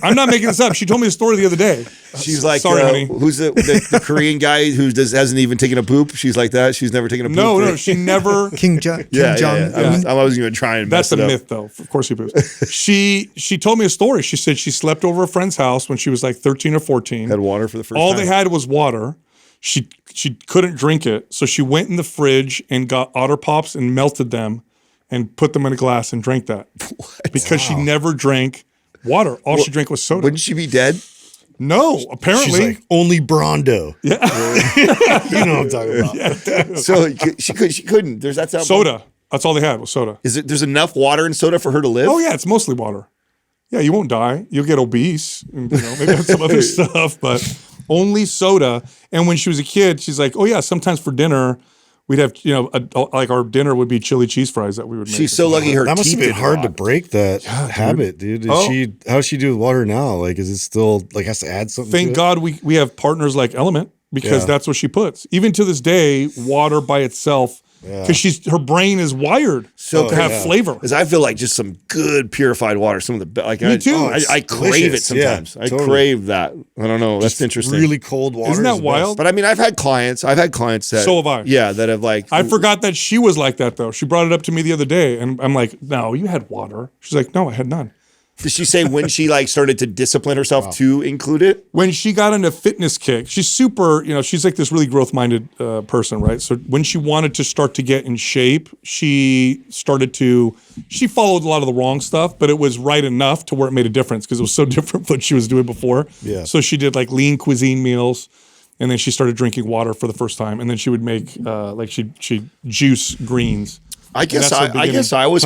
I'm not making this up. She told me a story the other day. She's like, sorry, honey. Who's the Korean guy who hasn't even taken a poop? She's like that. She's never taken a poop. No, she never. King Jong. I wasn't even trying. That's a myth, though. Of course, he poops. She told me a story. She said she slept over a friend's house when she was like 13 or 14. Had water for the first time. All they had was water. She couldn't drink it, so she went in the fridge and got Otter Pops and melted them, and put them in a glass and drank that. Because she never drank water. All she drank was soda. Wouldn't she be dead? No, apparently. She's like, only Brondo. Yeah. You know what I'm talking about. Yeah. So she couldn't. That's how soda. That's all they had was soda. There's enough water and soda for her to live? Oh yeah, it's mostly water. Yeah, you won't die. You'll get obese, and, maybe have some other stuff, but only soda. And when she was a kid, she's like, oh yeah, sometimes for dinner, we'd have, like our dinner would be chili cheese fries that we would make. She's so lucky her that must teeth have been hard to rot. break that habit, dude. How's she do with water now? Like, is it still like has to add something? Thank God we have partners like Element because that's what she puts. Even to this day, water by itself, because her brain is wired to have flavor. Because I feel like just some good purified water. Some of the best. Like Me too. I crave it sometimes. I crave that. I don't know. That's interesting. Really cold water. Isn't that wild? But I mean, I've had clients that. So have I. Yeah, that have like. I forgot that she was like that though. She brought it up to me the other day, and I'm like, "No, you had water." She's like, "No, I had none." Did she say when she like started to discipline herself to include it? When she got into fitness kick, she's super, she's like this really growth-minded person, right? So when she wanted to start to get in shape, she followed a lot of the wrong stuff, but it was right enough to where it made a difference because it was so different from what she was doing before. Yeah. So she did like lean cuisine meals, and then she started drinking water for the first time, and then she would make she'd juice greens. I guess I was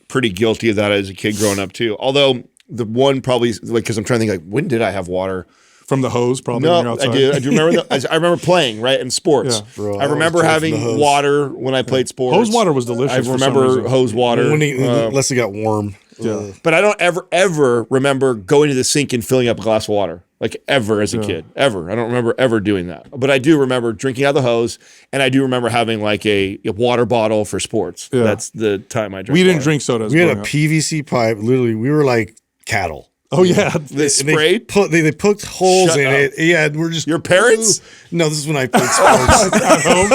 pretty guilty of that as a kid growing up too. Although the one probably because I'm trying to think like when did I have water from the hose? Probably. No, I do remember. I remember playing right in sports. Yeah. Bro, I remember having water when I played sports. Hose water was delicious. I remember hose water unless it got warm. Yeah. But I don't ever remember going to the sink and filling up a glass of water. Like ever as a kid. Ever. I don't remember ever doing that. But I do remember drinking out of the hose, and I do remember having like a water bottle for sports. Yeah. That's the time I drank. We didn't drink sodas. We had a PVC pipe. Literally, we were like cattle. Oh yeah, they sprayed. They poked holes in it. Yeah, we're just your parents. No, this is when I played sports at home.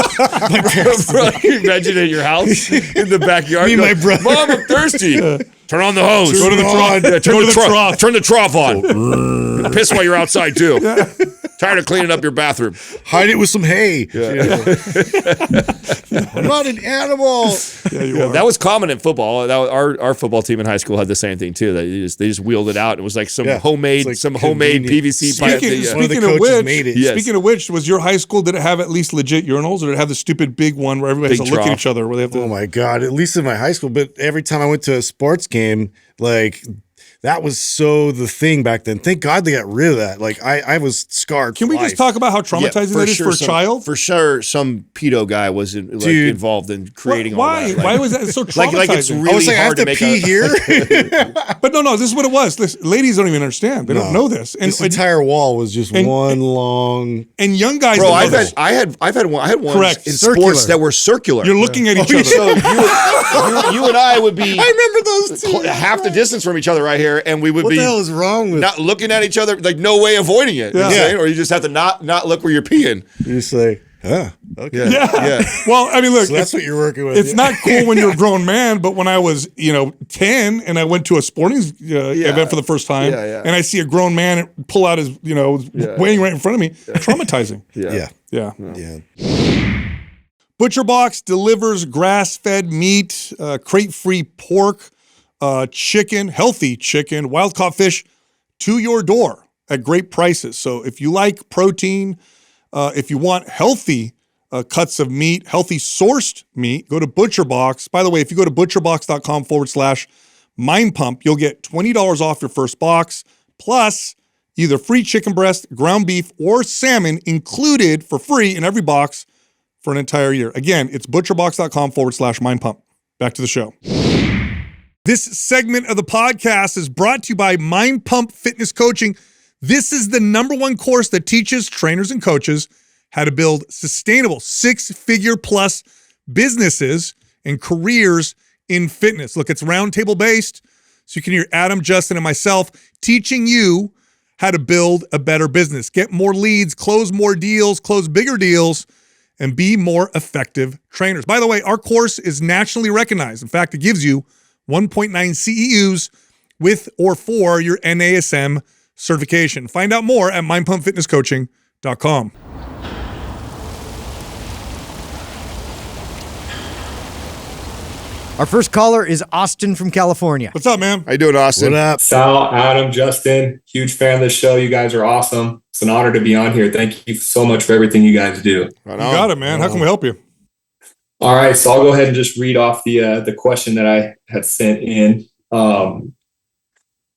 My parents. Imagine at your house in the backyard. Me and my brother. Mom, I'm thirsty. Turn on the hose. Go to the trough. Turn the trough. Turn the trough on. Piss while you're outside too. Yeah. Tired of cleaning up your bathroom. Hide it with some hay. Yeah. I'm not an animal. Yeah, that was common in football. Our football team in high school had the same thing too. They just wheeled it out. It was like some homemade PVC pipe. Speaking of which, was your high school? Did it have at least legit urinals, or did it have the stupid big one where everybody has to look at each other? Where they have to? Oh my god! At least in my high school, but every time I went to a sports game, like. That was so the thing back then. Thank God they got rid of that. Like I was scarred. Can we just talk about how traumatizing that is for a child? For sure, some pedo guy was involved in creating all that. Why was that so traumatizing? like it's really hard to make pee here. But no, this is what it was. Ladies don't even understand. They don't know this. And this entire wall was just one long. And young guys. Bro, I had one Correct. in sports that were circular. You're looking at each other. So you and I would be. I remember those two. Half the distance from each other right here. And we would what be the hell is wrong with not looking at each other, like no way avoiding it. Yeah. Or you just have to not look where you're peeing. You just say, okay. Yeah. Well, I mean, look, so that's what you're working with. It's not cool when you're a grown man, but when I was, 10 and I went to a sporting event for the first time, and I see a grown man pull out his, weighing right in front of me, traumatizing. Yeah. ButcherBox delivers grass-fed meat, crate-free pork, chicken, healthy chicken, wild-caught fish to your door at great prices. So if you like protein, if you want healthy cuts of meat, healthy sourced meat, go to ButcherBox. By the way, if you go to butcherbox.com/mindpump, you'll get $20 off your first box, plus either free chicken breast, ground beef, or salmon included for free in every box for an entire year. Again, it's butcherbox.com/mindpump. Back to the show. This segment of the podcast is brought to you by Mind Pump Fitness Coaching. This is the #1 course that teaches trainers and coaches how to build sustainable 6-figure plus businesses and careers in fitness. Look, it's roundtable based, so you can hear Adam, Justin, and myself teaching you how to build a better business, get more leads, close more deals, close bigger deals, and be more effective trainers. By the way, our course is nationally recognized. In fact, it gives you 1.9 CEUs with or for your NASM certification. Find out more at mindpumpfitnesscoaching.com. Our first caller is Austin from California. What's up, man? How you doing, Austin? What up? Sal, Adam, Justin, huge fan of the show. You guys are awesome. It's an honor to be on here. Thank you so much for everything you guys do. You got it, man. How can we help you? All right, so I'll go ahead and just read off the question that I had sent in.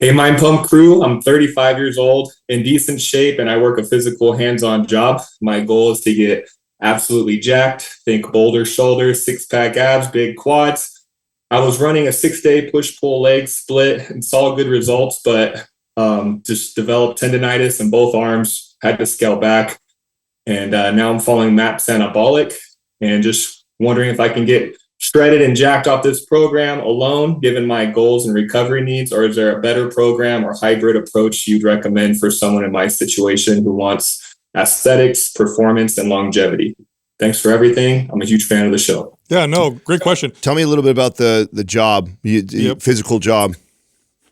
Hey, Mind Pump crew, I'm 35 years old, in decent shape, and I work a physical hands-on job. My goal is to get absolutely jacked. Think boulder shoulders, six-pack abs, big quads. I was running a 6-day push-pull leg split and saw good results, but just developed tendinitis in both arms, had to scale back. And now I'm following MAPS Anabolic and just wondering if I can get shredded and jacked off this program alone, given my goals and recovery needs, or is there a better program or hybrid approach you'd recommend for someone in my situation who wants aesthetics, performance, and longevity? Thanks for everything. I'm a huge fan of the show. Yeah, no, great question. Tell me a little bit about the job, physical job.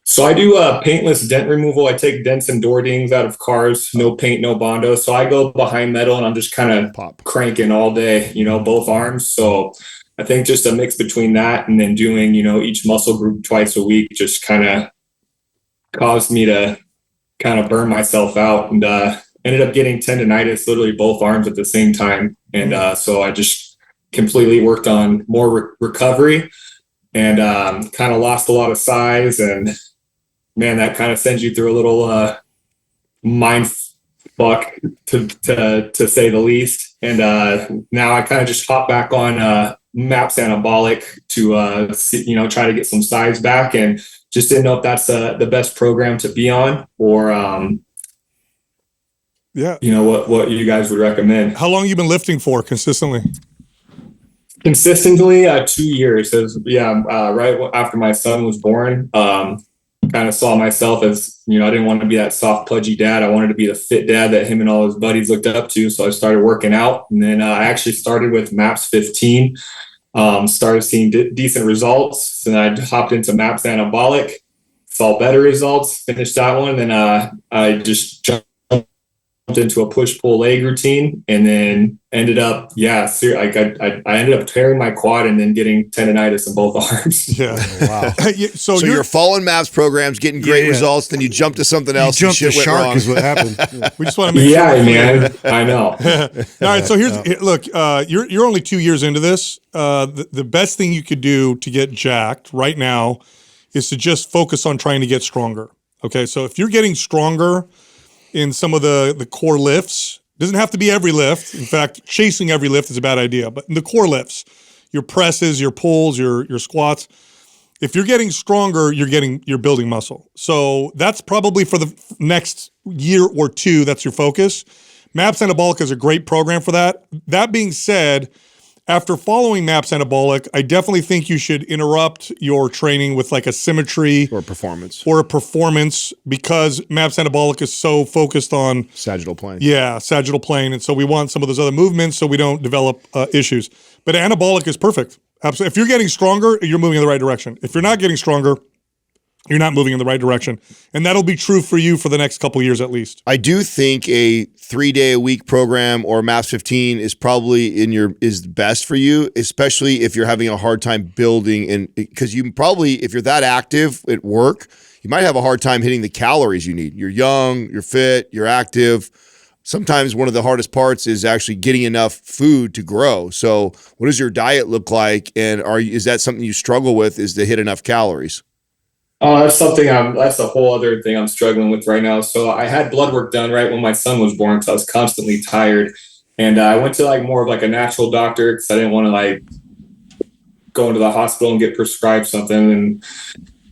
So I do paintless dent removal. I take dents and door dings out of cars, no paint, no Bondo. So I go behind metal and I'm just kind of cranking all day, both arms. So I think just a mix between that and then doing, each muscle group twice a week just kind of caused me to kind of burn myself out, and ended up getting tendinitis, literally both arms at the same time. And so I just completely worked on more recovery and kind of lost a lot of size. And man, that kind of sends you through a little mind fuck to say the least. And now I kind of just hop back on MAPS Anabolic to try to get some size back, and just didn't know if that's the best program to be on, or what you guys would recommend. How long have you been lifting for consistently? Consistently, 2 years. Right after my son was born, kind of saw myself as, I didn't want to be that soft, pudgy dad. I wanted to be the fit dad that him and all his buddies looked up to. So I started working out, and then I actually started with MAPS 15, started seeing decent results. And I hopped into MAPS Anabolic, saw better results, finished that one. And then I just jumped into a push-pull leg routine, and then ended up, I ended up tearing my quad and then getting tendinitis in both arms. Yeah. Wow. So you're following MAPS programs, getting great results, then you jump to something else. You jump to shark is what happened. We just want to make sure. Yeah, man. I know. All right. So look, you're only 2 years into this. The best thing you could do to get jacked right now is to just focus on trying to get stronger. Okay. So if you're getting stronger in some of the core lifts, doesn't have to be every lift. In fact, chasing every lift is a bad idea, but in the core lifts, your presses, your pulls, your squats, if you're getting stronger, you're building muscle. So that's probably for the next year or two, that's your focus. MAPS Anabolic is a great program for that. That being said, after following MAPS Anabolic, I definitely think you should interrupt your training with like a symmetry or performance because MAPS Anabolic is so focused on sagittal plane. Yeah, sagittal plane. And so we want some of those other movements so we don't develop issues. But anabolic is perfect. Absolutely. If you're getting stronger, you're moving in the right direction. If you're not getting stronger, you're not moving in the right direction. And that'll be true for you for the next couple years at least. I do think a 3-day-a-week program or MAPS 15 is probably is best for you, especially if you're having a hard time building, and because you probably, if you're that active at work, you might have a hard time hitting the calories you need. You're young, you're fit, you're active. Sometimes one of the hardest parts is actually getting enough food to grow. So what does your diet look like? And is that something you struggle with, is to hit enough calories? Oh, that's a whole other thing I'm struggling with right now. So I had blood work done right when my son was born, so I was constantly tired. And I went to like more of like a natural doctor because I didn't want to like go into the hospital and get prescribed something. And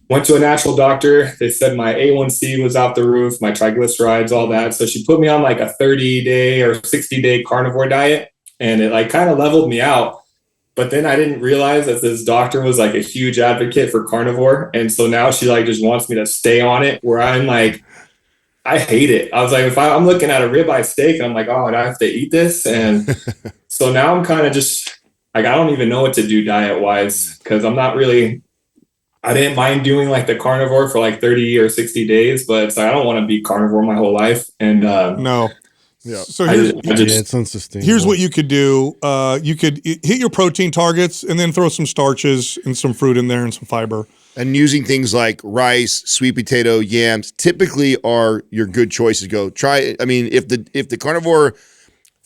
went to a natural doctor. They said my A1C was out the roof, my triglycerides, all that. So she put me on like a 30-day or 60-day carnivore diet, and it like kind of leveled me out. But then I didn't realize that this doctor was like a huge advocate for carnivore. And so now she like just wants me to stay on it, where I'm like, I hate it. I was like, if I'm looking at a ribeye steak and I'm like, oh, I have to eat this. And so now I'm kind of just like, I don't even know what to do diet wise, because I didn't mind doing like the carnivore for like 30 or 60 days, but it's like, I don't want to be carnivore my whole life. And no. Yeah. So it's unsustainable. Here's what you could do. You could hit your protein targets and then throw some starches and some fruit in there and some fiber. And using things like rice, sweet potato, yams typically are your good choices. Go try it. I mean, if the carnivore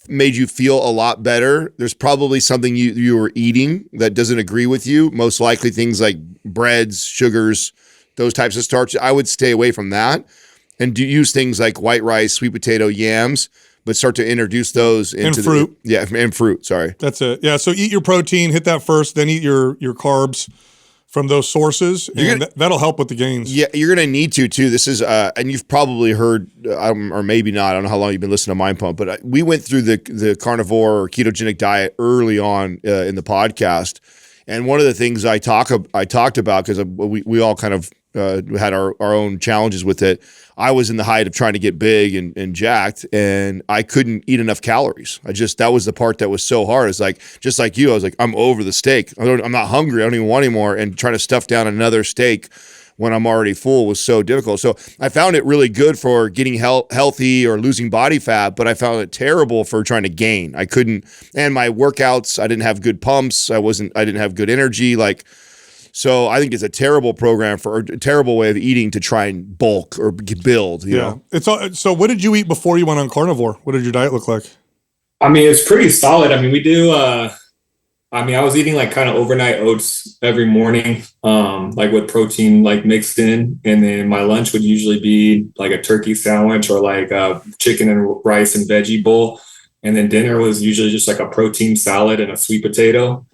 made you feel a lot better, there's probably something you were eating that doesn't agree with you. Most likely things like breads, sugars, those types of starch. I would stay away from that and use things like white rice, sweet potato, yams, but start to introduce those into and fruit. And fruit. Sorry. That's it. Yeah. So eat your protein, hit that first, then eat your carbs from those sources, and that'll help with the gains. Yeah, you're going to need to too. This is, and you've probably heard, or maybe not. I don't know how long you've been listening to Mind Pump, but we went through the carnivore or ketogenic diet early on in the podcast, and one of the things I talked about, because we all kind of had our own challenges with it. I was in the height of trying to get big and jacked, and I couldn't eat enough calories. That was the part that was so hard. It's like, just like you, I was like, I'm over the steak. I'm not hungry. I don't even want any more. And trying to stuff down another steak when I'm already full was so difficult. So I found it really good for getting healthy or losing body fat, but I found it terrible for trying to gain. I couldn't, and my workouts, I didn't have good pumps. I didn't have good energy. So I think it's a terrible program for a terrible way of eating to try and bulk or build. You know? So what did you eat before you went on carnivore? What did your diet look like? I mean, it's pretty solid. I mean, we do. I was eating like kind of overnight oats every morning, like with protein like mixed in, and then my lunch would usually be like a turkey sandwich or like a chicken and rice and veggie bowl, and then dinner was usually just like a protein salad and a sweet potato.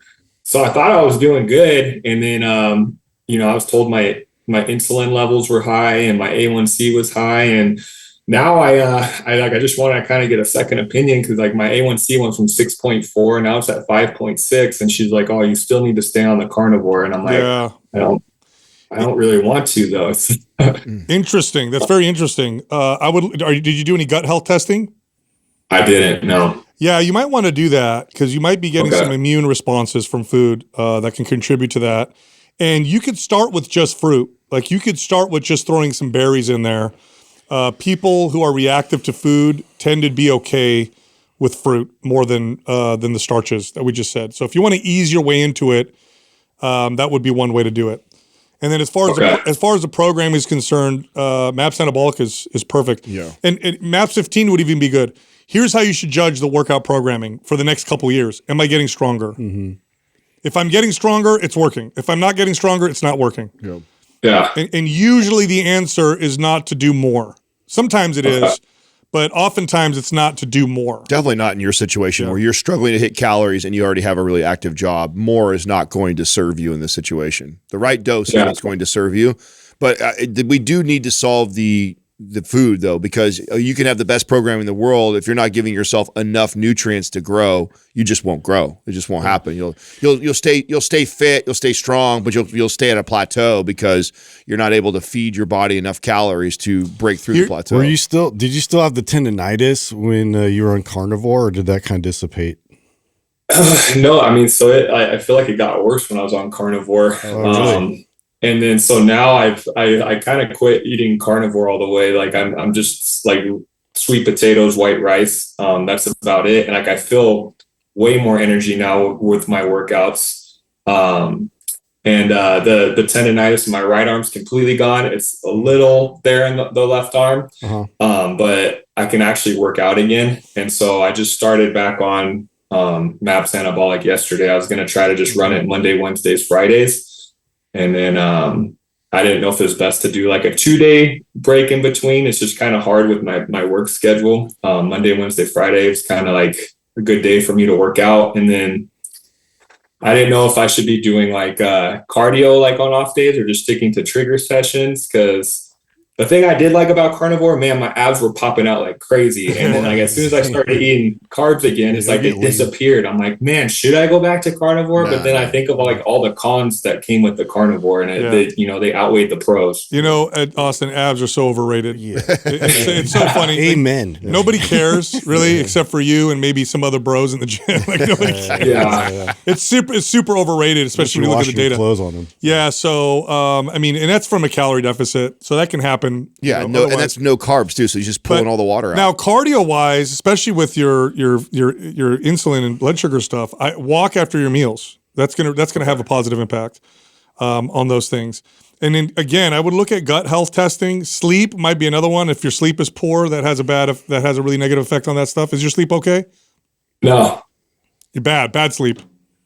So I thought I was doing good. And then, I was told my insulin levels were high and my A1C was high. And now I just want to kind of get a second opinion, because like my A1C went from 6.4 and now it's at 5.6. And she's like, oh, you still need to stay on the carnivore. And I'm like, I don't really want to though. Interesting. That's very interesting. Did you do any gut health testing? I didn't, no. Yeah, you might want to do that, because you might be getting some immune responses from food that can contribute to that. And you could start with just fruit. Like you could start with just throwing some berries in there. People who are reactive to food tend to be okay with fruit more than the starches that we just said. So if you want to ease your way into it, that would be one way to do it. And then as far as the program is concerned, MAPS Anabolic is perfect. Yeah. And MAPS 15 would even be good. Here's how you should judge the workout programming for the next couple of years. Am I getting stronger? Mm-hmm. If I'm getting stronger, it's working. If I'm not getting stronger, it's not working. Yeah. And usually the answer is not to do more. Sometimes it is, but oftentimes it's not to do more. Definitely not in your situation where you're struggling to hit calories and you already have a really active job. More is not going to serve you in this situation. The right dose is what's going to serve you. But we do need to solve the food though, because you can have the best program in the world. If you're not giving yourself enough nutrients to grow, you just won't grow. It just won't happen. You'll stay fit, you'll stay strong, but you'll stay at a plateau because you're not able to feed your body enough calories to break through the plateau. Did you still have the tendinitis when you were on carnivore, or did that kind of dissipate? No, I mean, so I feel like it got worse when I was on carnivore. Oh, really? And then so now I kind of quit eating carnivore all the way. Like I'm just like sweet potatoes, white rice. That's about it. And like I feel way more energy now with my workouts. And the tendinitis in my right arm's completely gone. It's a little there in the left arm, but I can actually work out again. And so I just started back on MAPS Anabolic yesterday. I was going to try to just run it Monday, Wednesdays, Fridays. And then I didn't know if it was best to do like a 2-day break in between. It's just kind of hard with my work schedule. Monday, Wednesday, Friday is kind of like a good day for me to work out. And then I didn't know if I should be doing like cardio like on off days or just sticking to trigger sessions, because the thing I did like about carnivore, man, my abs were popping out like crazy. And then like as soon as I started eating carbs again, it's like it disappeared. I'm like, man, should I go back to carnivore? But then I think of like all the cons that came with the carnivore, and they outweighed the pros. You know, Austin, abs are so overrated. Yeah. It's so funny. Amen. Nobody cares really, except for you and maybe some other bros in the gym. Like nobody cares. Yeah. It's super overrated, especially when you look at the data. Clothes on them. Yeah. So I mean, and that's from a calorie deficit, so that can happen. Yeah, and that's no carbs too. So you're just pulling all the water out. Now, cardio wise, especially with your insulin and blood sugar stuff, I walk after your meals. That's gonna have a positive impact on those things. And then again, I would look at gut health testing. Sleep might be another one. If your sleep is poor, that has a really negative effect on that stuff. Is your sleep okay? No. You're bad sleep.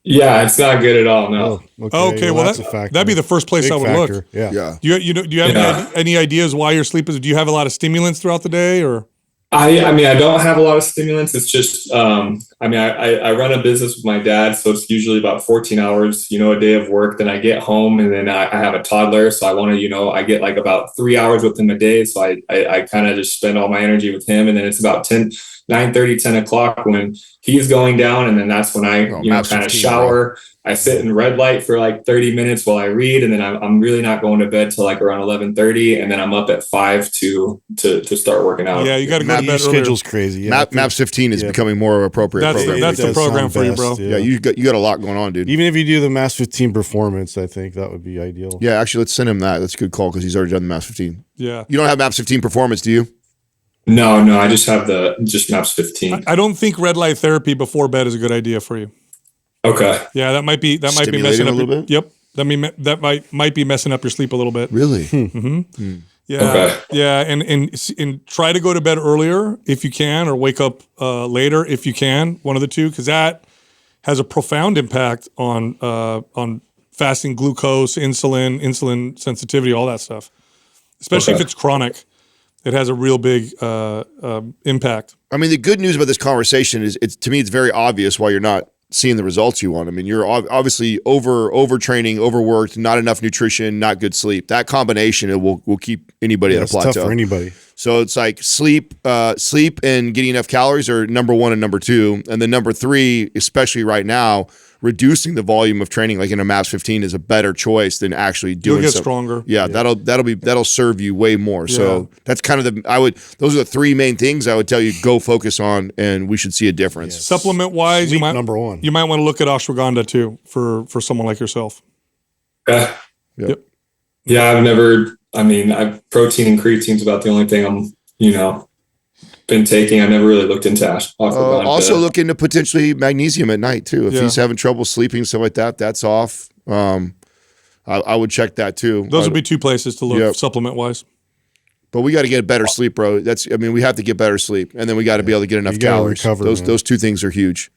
Yeah, it's not good at all. No. Okay, well that's a factor. That'd be the first place I would look. Yeah. Do you have any ideas why your sleep is? Do you have a lot of stimulants throughout the day, or? I mean, I don't have a lot of stimulants. It's just, I run a business with my dad, so it's usually about 14 hours, a day of work. Then I get home, and then I have a toddler, so I want to, I get like about 3 hours with him a day. So I kind of just spend all my energy with him, and then it's about 9:30, 10 o'clock when he's going down, and then that's when I, kind of shower. Bro. I sit in red light for like 30 minutes while I read, and then I'm really not going to bed till like around 11:30, and then I'm up at 5 to start working out. Yeah, you got to go to bed. Schedule's crazy. Yeah, MAPS 15 is becoming more of an appropriate program. That's the program for you, bro. Yeah, you got a lot going on, dude. Even if you do the MAPS 15 performance, I think that would be ideal. Yeah, actually, let's send him that. That's a good call because he's already done the MAPS 15. Yeah, you don't have MAPS 15 performance, do you? No, I just have just MAPS 15. I don't think red light therapy before bed is a good idea for you. Okay. Yeah, that might be messing up a little bit. Yep. That might be messing up your sleep a little bit. Really? Mm-hmm. Yeah. Okay. Yeah, and try to go to bed earlier if you can, or wake up later if you can. One of the two, because that has a profound impact on fasting glucose, insulin sensitivity, all that stuff. Especially if it's chronic. It has a real big impact. I mean, the good news about this conversation is, to me, it's very obvious why you're not seeing the results you want. I mean, you're obviously overtraining, overworked, not enough nutrition, not good sleep. That combination will keep anybody at a plateau. It's tough for anybody. So it's like sleep and getting enough calories are number 1 and number 2, and then number 3, especially right now, reducing the volume of training like in a MAPS 15 is a better choice than actually doing. You'll get stronger. Yeah, that'll serve you way more. Yeah. So that's kind of those are the 3 main things I would tell you go focus on, and we should see a difference. Yes. Supplement wise, number 1. You might want to look at ashwagandha too for someone like yourself. Yep. Yeah, protein and creatine's about the only thing I'm, been taking. I never really looked into ashwagandha. Also look into potentially magnesium at night too. If he's having trouble sleeping, stuff like that, that's off. I would check that too. Those would be 2 places to look supplement wise. But we got to get better sleep, bro. We have to get better sleep, and then we got to be able to get enough calories. Those 2 things are huge.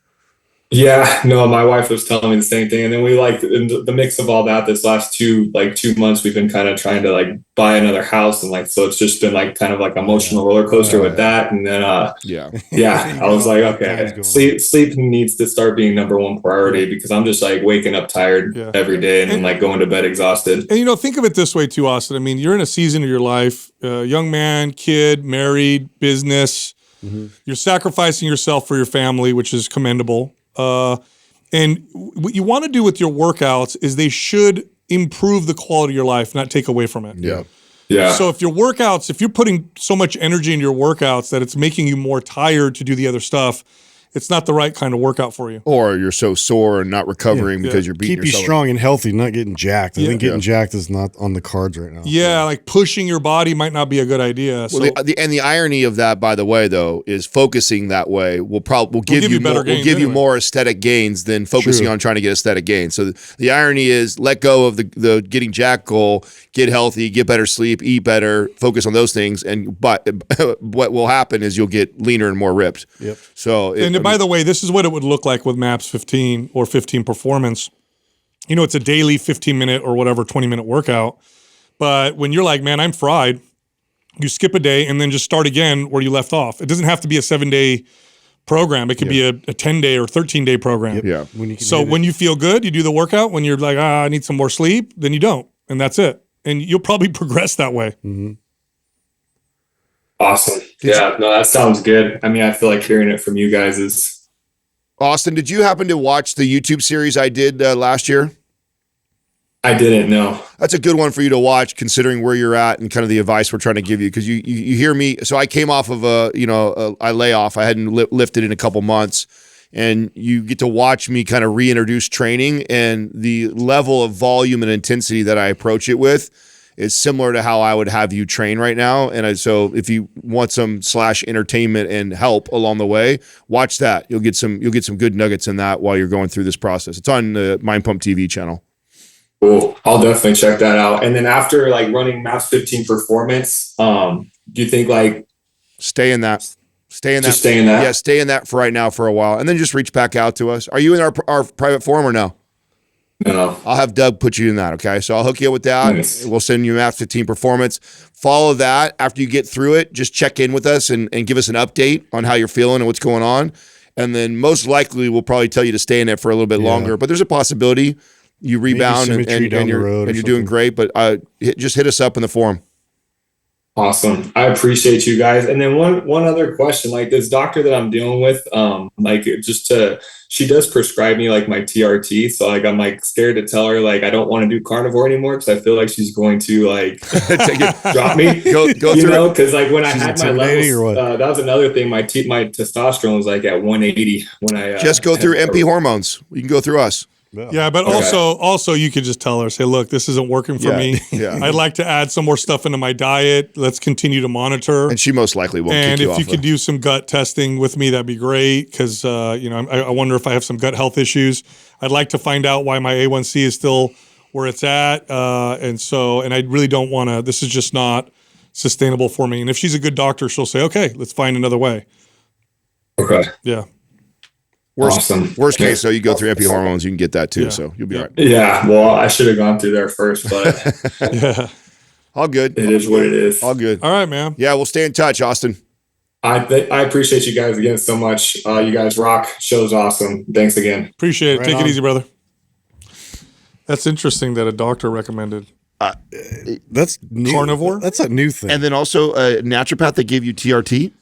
Yeah, no, my wife was telling me the same thing. And then we in the mix of all that, this last 2 months, we've been kind of trying to buy another house. And so it's just been kind of emotional roller coaster with that. And then, I was like, okay, sleep needs to start being number 1 priority, because I'm just waking up tired every day and then going to bed exhausted. And, think of it this way too, Austin. I mean, you're in a season of your life, young man, kid, married, business, you're sacrificing yourself for your family, which is commendable. And what you want to do with your workouts is they should improve the quality of your life, not take away from it. Yeah. Yeah. So if you're putting so much energy in your workouts that it's making you more tired to do the other stuff, it's not the right kind of workout for you. Or you're so sore and not recovering because you're beating yourself. Keep you strong and healthy, not getting jacked. I think getting jacked is not on the cards right now. Yeah, like pushing your body might not be a good idea. Well, the irony of that, by the way, though, is focusing that way will give you more aesthetic gains than focusing on trying to get aesthetic gains. So the irony is let go of the getting jacked goal, get healthy, get better sleep, eat better, focus on those things. But what will happen is you'll get leaner and more ripped. Yep. So by the way, this is what it would look like with MAPS 15 or 15 Performance. It's a daily 15-minute or whatever 20-minute workout. But when you're like, man, I'm fried, you skip a day and then just start again where you left off. It doesn't have to be a 7-day program. It could be a 10-day or 13-day program. Yeah. When you feel good, you do the workout. When you're like, I need some more sleep, then you don't. And that's it. And you'll probably progress that way. Mm-hmm. Awesome. No, that sounds good. I mean, I feel like hearing it from you guys is. Austin, did you happen to watch the YouTube series I did last year? I didn't know. That's a good one for you to watch, considering where you're at and kind of the advice we're trying to give you. Because you hear me. So I came off of a layoff. I hadn't lifted in a couple months, and you get to watch me kind of reintroduce training, and the level of volume and intensity that I approach it with is similar to how I would have you train right now. And so if you want some /entertainment and help along the way, watch that. You'll get some good nuggets in that while you're going through this process. It's on the Mind Pump TV channel. Cool. I'll definitely check that out. And then after like running MAPS 15 Performance, do you think like stay in that? Yeah, stay in that for right now for a while, and then just reach back out to us. Are you in our private forum or no? No. I'll have Doug put you in that, okay? So I'll hook you up with that. Nice. We'll send you MAPS 15 Performance. Follow that. After you get through it, just check in with us and give us an update on how you're feeling and what's going on. And then most likely we'll probably tell you to stay in it for a little bit longer. But there's a possibility you rebound and you're doing great. But just hit us up in the forum. Awesome. I appreciate you guys. And then one other question, like this doctor that I'm dealing with, she does prescribe me like my TRT. So like, I'm like scared to tell her, like, I don't want to do carnivore anymore. Cause I feel like she's going to like drop me, go through. Cause like when I had my levels, that was another thing. My testosterone was like at 180 when I, just go through MP hormones. You can go through us. Yeah, but also you could just tell her, say, look, this isn't working for me. Yeah. I'd like to add some more stuff into my diet. Let's continue to monitor. And she most likely won't kick you off. And if you could do some gut testing with me, that'd be great. Because, I wonder if I have some gut health issues. I'd like to find out why my A1C is still where it's at. And I really don't want to, this is just not sustainable for me. And if she's a good doctor, she'll say, okay, let's find another way. Okay. Yeah. Worst case, so you go through MP hormones, you can get that too. So you'll be all right. Yeah. Well, I should have gone through there first, but yeah, all good. It is what it is. All good. All right, man. Yeah, we'll stay in touch, Austin. I appreciate you guys again so much. You guys rock. Show's awesome. Thanks again. Appreciate it. Take it easy, brother. That's interesting that a doctor recommended. That's new. Carnivore. That's a new thing. And then also a naturopath that gave you TRT.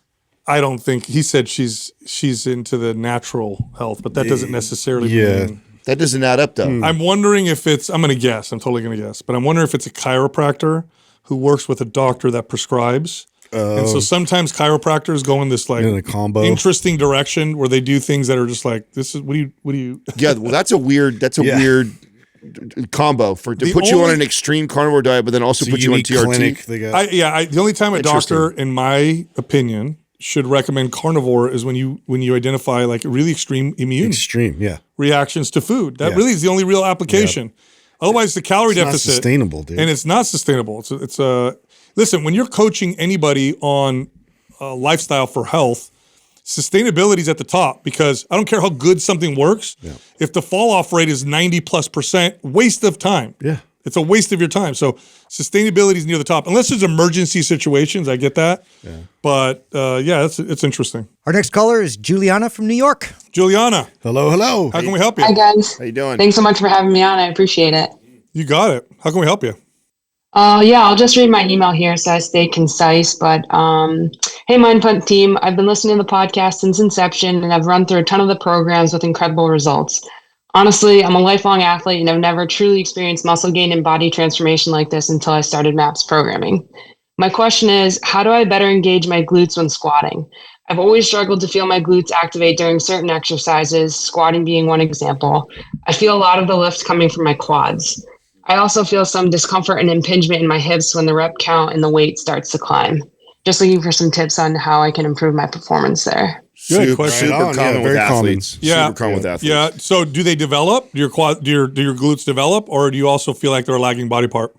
I don't think he said she's into the natural health, but that doesn't necessarily mean that doesn't add up though. I'm wondering if I'm going to guess. I'm totally going to guess, but I'm wondering if it's a chiropractor who works with a doctor that prescribes. And so sometimes chiropractors go in this like in a combo interesting direction where they do things that are just like, this is what do you Yeah, well that's a weird combo to put you on an extreme carnivore diet, but then also put you on TRT. The only time a doctor, in my opinion, should recommend carnivore is when you identify like really extreme immune reactions to food. That really is the only real application. Yep. Otherwise, the calorie deficit not sustainable, dude. And it's not sustainable. It's listen, when you're coaching anybody on lifestyle for health, sustainability is at the top, because I don't care how good something works. Yeah. If the fall off rate is 90+%, waste of time. Yeah. It's a waste of your time. So sustainability is near the top, unless there's emergency situations. I get that. Yeah. But it's interesting. Our next caller is Juliana from New York. Juliana. Hello. How can we help you? Hi, guys. How you doing? Thanks so much for having me on. I appreciate it. You got it. How can we help you? I'll just read my email here so I stay concise. But hey, Mind Pump team, I've been listening to the podcast since inception, and I've run through a ton of the programs with incredible results. Honestly, I'm a lifelong athlete, and I've never truly experienced muscle gain and body transformation like this until I started MAPS programming. My question is, how do I better engage my glutes when squatting? I've always struggled to feel my glutes activate during certain exercises, squatting being one example. I feel a lot of the lift coming from my quads. I also feel some discomfort and impingement in my hips when the rep count and the weight starts to climb. Just looking for some tips on how I can improve my performance there. Good question. Super common with athletes. Yeah. Super common with athletes. Yeah. So do they develop? Do your glutes develop, or do you also feel like they're a lagging body part?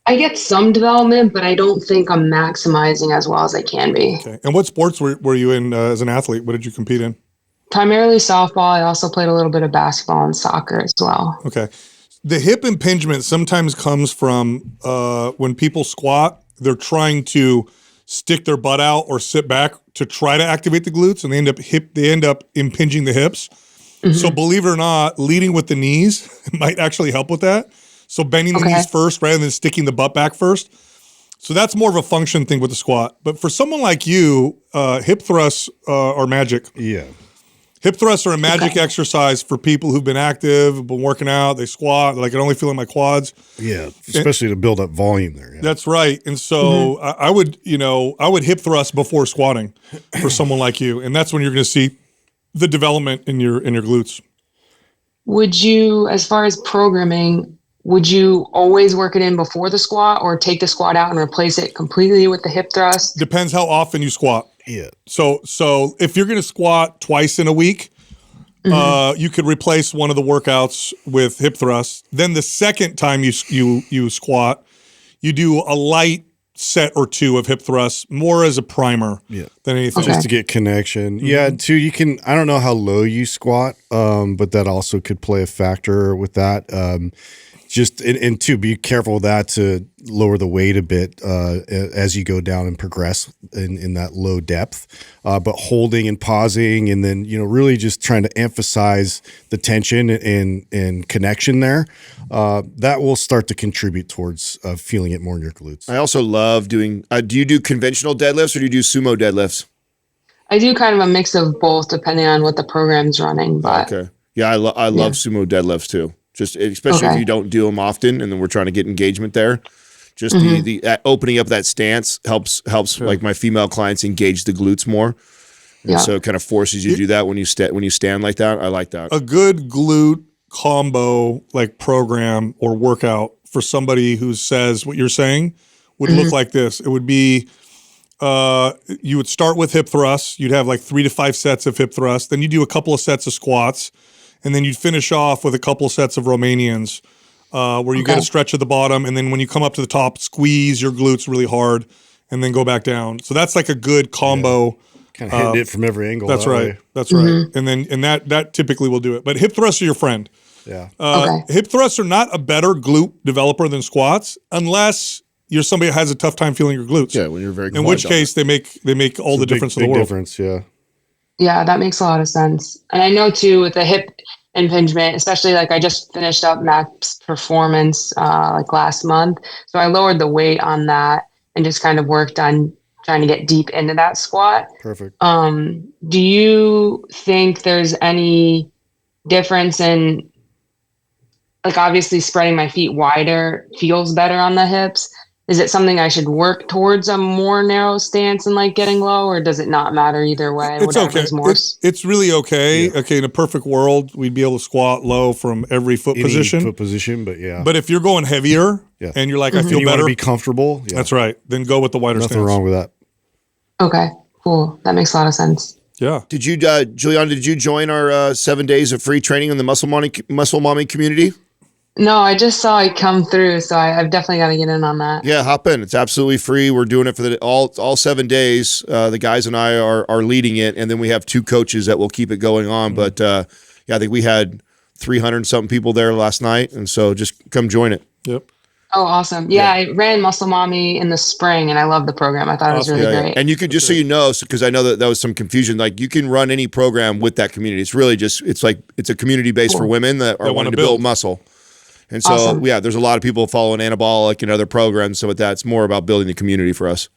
I get some development, but I don't think I'm maximizing as well as I can be. Okay. And what sports were you in as an athlete? What did you compete in? Primarily softball. I also played a little bit of basketball and soccer as well. Okay. The hip impingement sometimes comes from when people squat, they're trying to stick their butt out or sit back to try to activate the glutes, and they end up impinging the hips. Mm-hmm. So believe it or not, leading with the knees might actually help with that. So bending the knees first rather than sticking the butt back first. So that's more of a function thing with the squat. But for someone like you, hip thrusts are magic. Yeah. Hip thrusts are a magic exercise for people who've been active, been working out, they squat, like I can only feel in my quads. Yeah, especially to build up volume there. Yeah. That's right. And so I would hip thrust before squatting for someone like you. And that's when you're going to see the development in your glutes. Would you, as far as programming, would you always work it in before the squat or take the squat out and replace it completely with the hip thrust? Depends how often you squat. Yeah. So if you're going to squat twice in a week, you could replace one of the workouts with hip thrusts. Then the second time you squat, you do a light set or two of hip thrusts, more as a primer than anything. Just to get connection. Yeah, too, you can, I don't know how low you squat, but that also could play a factor with that. And two, be careful with that to lower the weight a bit as you go down and progress in that low depth. But holding and pausing, and then really just trying to emphasize the tension and connection there. That will start to contribute towards feeling it more in your glutes. I also love doing. Do you do conventional deadlifts or do you do sumo deadlifts? I do kind of a mix of both, depending on what the program's running. But okay, yeah, I love sumo deadlifts too. Just especially if you don't do them often, and then we're trying to get engagement there. Just the opening up that stance helps like my female clients engage the glutes more, and so it kind of forces you to do that when you stand like that. I like that. A good glute combo like program or workout for somebody who says what you're saying would look like this. It would be you would start with hip thrusts. You'd have like 3 to 5 sets of hip thrusts. Then you do a couple of sets of squats. And then you'd finish off with a couple sets of Romanians where you get a stretch at the bottom. And then when you come up to the top, squeeze your glutes really hard and then go back down. So that's like a good combo. Yeah. Kind of hitting it from every angle. That's right. That's right. And that typically will do it. But hip thrusts are your friend. Yeah. Hip thrusts are not a better glute developer than squats unless you're somebody that has a tough time feeling your glutes. Yeah, when you're very in which case they make all the difference in the world. Difference, yeah. Yeah, that makes a lot of sense. And I know too with the hip impingement, especially like I just finished up max performance like last month. So I lowered the weight on that and just kind of worked on trying to get deep into that squat. Perfect. Do you think there's any difference in, like, obviously spreading my feet wider feels better on the hips? Is it something I should work towards a more narrow stance and like getting low, or does it not matter either way? It's okay. It's really okay. Yeah. Okay, in a perfect world, we'd be able to squat low from every foot position. But yeah. But if you're going heavier and you're like, I feel better, want to be comfortable. Yeah. That's right. Then go with the wider stance. Nothing wrong with that. Okay, cool. That makes a lot of sense. Yeah. Did you, Juliana? Did you join our 7 days of free training in the Muscle Mommy community? No, I just saw it come through, so I've definitely got to get in on that. Yeah, hop in. It's absolutely free. We're doing it for all 7 days. The guys and I are leading it, and then we have 2 coaches that will keep it going on. But I think we had 300 something people there last night, and so just come join it. Yep. Oh, awesome. Yeah, I ran Muscle Mommy in the spring, and I love the program. I thought it was really great. And you could, just so you know, because I know that was some confusion, like you can run any program with that community. It's really just, it's a community base for women that are wanting to build muscle. And so, there's a lot of people following Anabolic and other programs. So with that, it's more about building the community for us.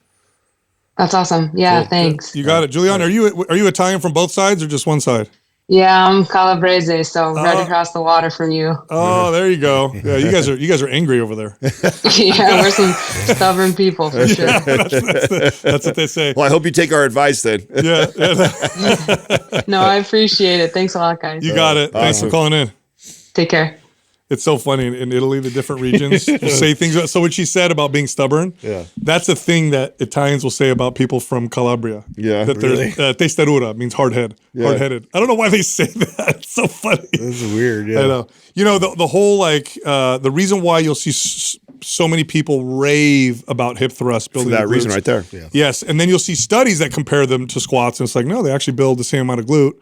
That's awesome. Yeah, cool. Thanks. You got it. Juliana, are you Italian from both sides or just one side? Yeah, I'm Calabrese, so right across the water from you. Oh, there you go. Yeah, you guys are angry over there. Yeah, we're some stubborn people for sure. Yeah, that's what they say. Well, I hope you take our advice then. Yeah. No, I appreciate it. Thanks a lot, guys. You got it. Thanks for calling in. Take care. It's so funny in Italy, the different regions will say things. So what she said about being stubborn, that's a thing that Italians will say about people from Calabria. Yeah, that really? Testarura means hard-headed. I don't know why they say that. It's so funny. This is weird. Yeah, I know. You know, the whole the reason why you'll see so many people rave about hip thrusts For building that glutes, reason right there. Yeah. Yes, and then you'll see studies that compare them to squats, and it's like, no, they actually build the same amount of glute.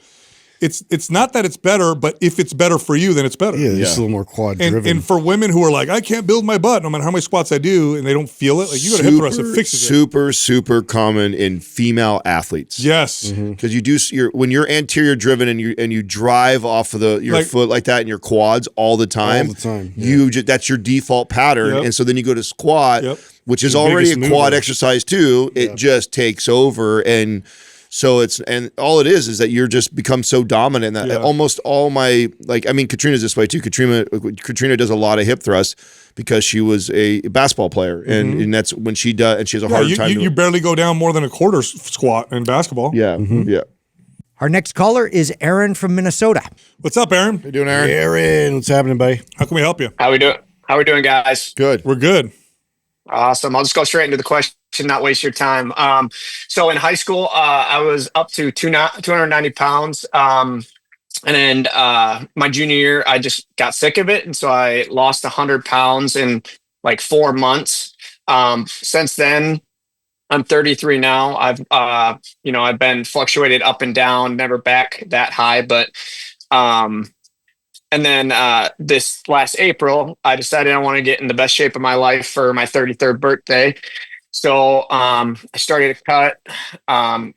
It's not that it's better, but if it's better for you, then it's better. Yeah, just a little more quad driven. And for women who are like, I can't build my butt no matter how many squats I do, and they don't feel it, like you go to hip thrust, it fixes it. Super common in female athletes. Yes, because when you're anterior driven and you drive off of your foot like that in your quads all the time. That's your default pattern, and so then you go to squat, which is already a quad exercise too. It just takes over and. So and all it is that you're just become so dominant that almost all Katrina's this way too. Katrina does a lot of hip thrusts because she was a basketball player and that's when she does, and she has a hard time. You barely go down more than a quarter squat in basketball. Yeah. Yeah. Our next caller is Aaron from Minnesota. What's up, Aaron? How you doing, Aaron? Hey, Aaron, what's happening, buddy? How can we help you? How we doing, guys? Good. We're good. Awesome. I'll just go straight into the question, not waste your time. So in high school, I was up to 290 pounds. And then my junior year, I just got sick of it. And so I lost 100 pounds in like 4 months. Since then, I'm 33 now. I've been fluctuated up and down, never back that high, but and then this last April, I decided I want to get in the best shape of my life for my 33rd birthday. So I started a cut,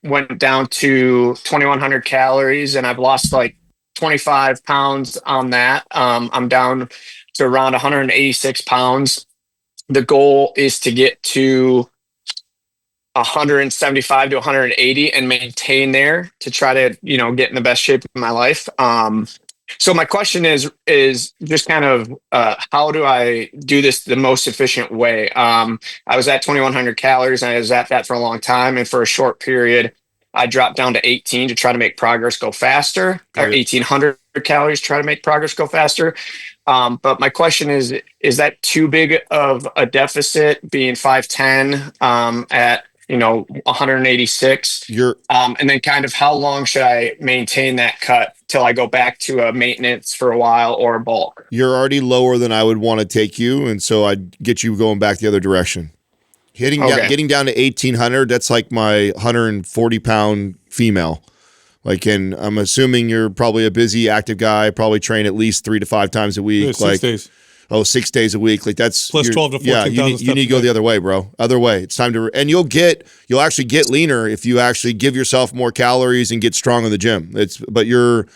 went down to 2,100 calories, and I've lost like 25 pounds on that. I'm down to around 186 pounds. The goal is to get to 175 to 180 and maintain there to try to, get in the best shape of my life. So my question is just kind of how do I do this the most efficient way? I was at 2,100 calories and I was at that for a long time. And for a short period, I dropped down to 18 to try to make progress go faster, or 1,800 calories, try to make progress go faster. But my question is that too big of a deficit being 5'10", at 186? And then kind of how long should I maintain that cut till I go back to a maintenance for a while or a bulk? You're already lower than I would want to take you, and so I'd get you going back the other direction. Getting down to 1,800, that's like my 140-pound female. And I'm assuming you're probably a busy, active guy, probably train at least 3 to 5 times a week. 6 days. Oh, 6 days a week. That's plus 12 to 14,000 steps. You need to go the other way, bro. Other way. It's time to, and you'll actually get leaner if you actually give yourself more calories and get strong in the gym. But you're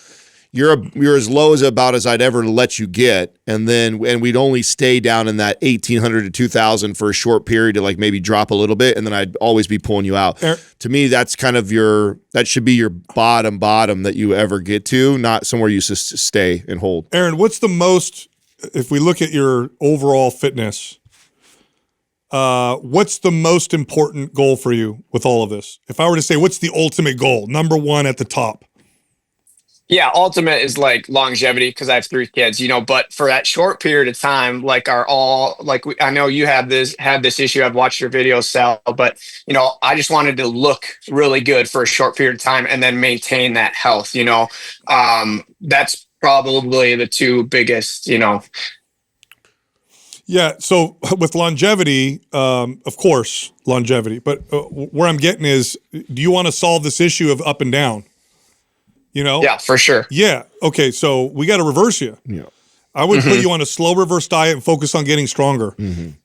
as low as about as I'd ever let you get, and we'd only stay down in that 1,800 to 2,000 for a short period to maybe drop a little bit, and then I'd always be pulling you out. To me, that's kind of that should be your bottom that you ever get to, not somewhere you just stay and hold. Aaron, what's the most? If we look at your overall fitness, what's the most important goal for you with all of this? If I were to say, what's the ultimate goal? Number one at the top. Yeah, ultimate is longevity because I have 3 kids, but for that short period of time, I know you had this issue. I've watched your videos, Sal, but I just wanted to look really good for a short period of time and then maintain that health, that's probably the 2 biggest, Yeah. So with longevity, of course, longevity, but where I'm getting is, do you want to solve this issue of up and down? Yeah, for sure. Yeah. Okay. So we got to reverse you. Yeah. I would put you on a slow reverse diet and focus on getting stronger.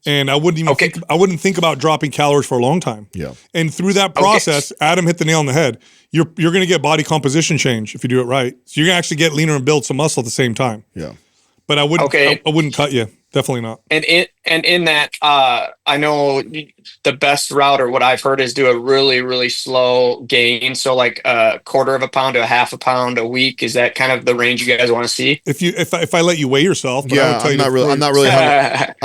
And I wouldn't even think about dropping calories for a long time. Yeah. And through that process, Adam hit the nail on the head. You're going to get body composition change if you do it right. So you're going to actually get leaner and build some muscle at the same time. Yeah. But I wouldn't cut you. Definitely not. And in that, I know the best route, or what I've heard, is do a really, really slow gain. So like a quarter of a pound to a half a pound a week. Is that kind of the range you guys want to see? If I let you weigh yourself, but yeah, I'm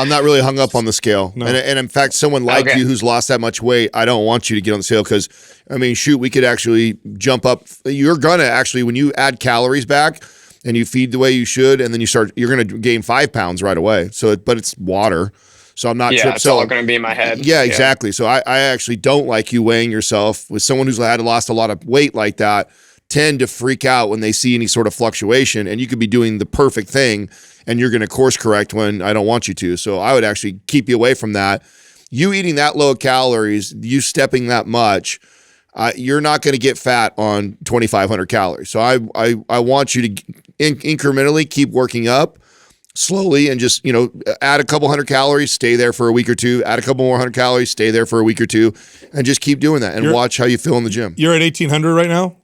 not really hung up on the scale. No. And in fact, someone like you who's lost that much weight, I don't want you to get on the scale because, I mean, shoot, we could actually jump up. You're gonna actually, when you add calories back and you feed the way you should, and then you're going to gain 5 pounds right away. But it's water. So I'm not tripping. It's all going to be in my head. Yeah, exactly. So I actually don't like you weighing yourself. With someone who's lost a lot of weight like that, tend to freak out when they see any sort of fluctuation, and you could be doing the perfect thing and you're going to course correct when I don't want you to. So I would actually keep you away from that. You eating that low calories, you stepping that much, you're not going to get fat on 2,500 calories. So I want you to incrementally keep working up slowly and just, add a couple hundred calories, stay there for a week or two, add a couple more 100 calories, stay there for a week or two, and just keep doing that and watch how you feel in the gym. You're at 1,800 right now?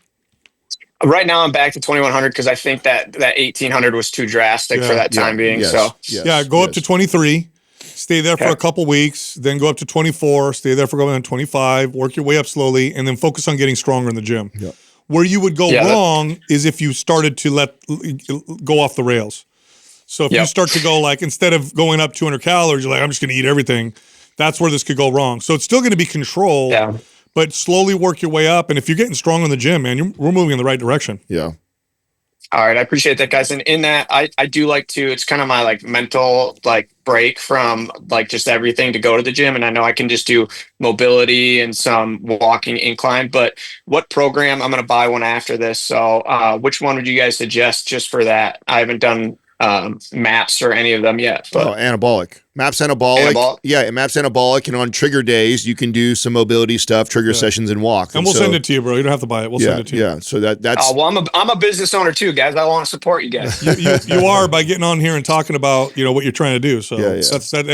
Right now I'm back to 2,100 because I think that 1,800 was too drastic for that time being. Yes, so go up to 23. Stay there for a couple weeks, then go up to 24, stay there for going on 25, work your way up slowly, and then focus on getting stronger in the gym. Yep. Where you would go wrong is if you started to go off the rails. So if you start to go instead of going up 200 calories, you're like, I'm just going to eat everything. That's where this could go wrong. So it's still going to be controlled, but slowly work your way up. And if you're getting strong in the gym, man, we're moving in the right direction. Yeah. All right. I appreciate that, guys. And in that, I do like to, it's kind of my mental break from just everything to go to the gym. And I know I can just do mobility and some walking incline, but what program I'm going to buy one after this. So which one would you guys suggest just for that? I haven't done MAPS or any of them yet. But anabolic. MAPS anabolic. Yeah, MAPS anabolic, and on trigger days you can do some mobility stuff, trigger sessions, and walk. And we'll send it to you, bro. You don't have to buy it. We'll send it to you. Yeah. So that's. Oh, well, I'm a business owner too, guys. I want to support you guys. you are by getting on here and talking about what you're trying to do. So that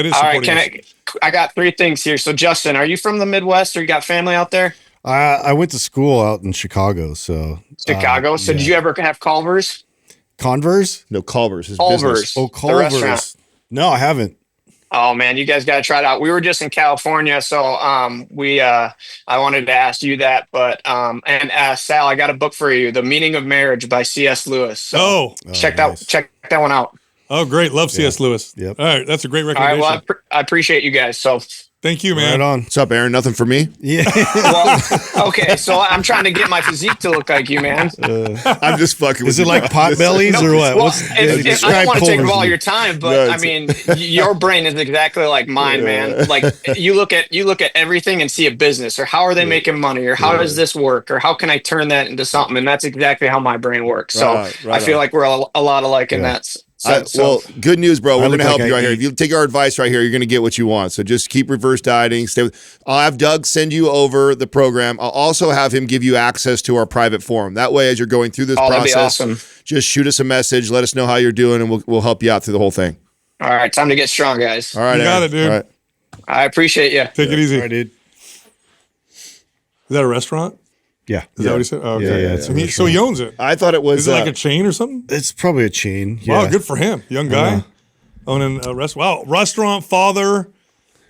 is. All right. I got 3 things here. So Justin, are you from the Midwest or you got family out there? I went to school out in Chicago. So Chicago. So did you ever have Culver's? Converse? No, Culver's. Culver's. Oh, Culver's. No, I haven't. Oh man, you guys got to try it out. We were just in California, so I wanted to ask you that, but Sal, I got a book for you, The Meaning of Marriage by C.S. Lewis. So check that one out. Oh, great. Love C.S. Lewis. Yep. All right. That's a great recommendation. All right. Well, I appreciate you guys. So thank you, man. Right on. What's up, Aaron? Nothing for me? Yeah. Well, okay. So I'm trying to get my physique to look like you, man. I'm just fucking with you. Is it like pot bellies or what? Well, I don't want to take up all your time, but I mean, your brain is exactly like mine, man. Like you look at everything and see a business, or how are they making money, or how does this work, or how can I turn that into something? And that's exactly how my brain works. So I feel like we're a lot alike in that. Well, good news, bro. We're going to help you right here. If you take our advice right here, you're going to get what you want. So just keep reverse dieting. I'll have Doug send you over the program. I'll also have him give you access to our private forum. That way, as you're going through this process, that'd be awesome. Just shoot us a message. Let us know how you're doing, and we'll help you out through the whole thing. All right. Time to get strong, guys. All right. You got it, dude. All right. I appreciate you. Take it easy. All right, dude. Is that a restaurant? Yeah. Is that what he said? Oh, okay. Yeah, so he owns it. I thought it was. Is it like a chain or something? It's probably a chain. Yeah. Wow, good for him. Young guy. Owning a restaurant. Wow, restaurant father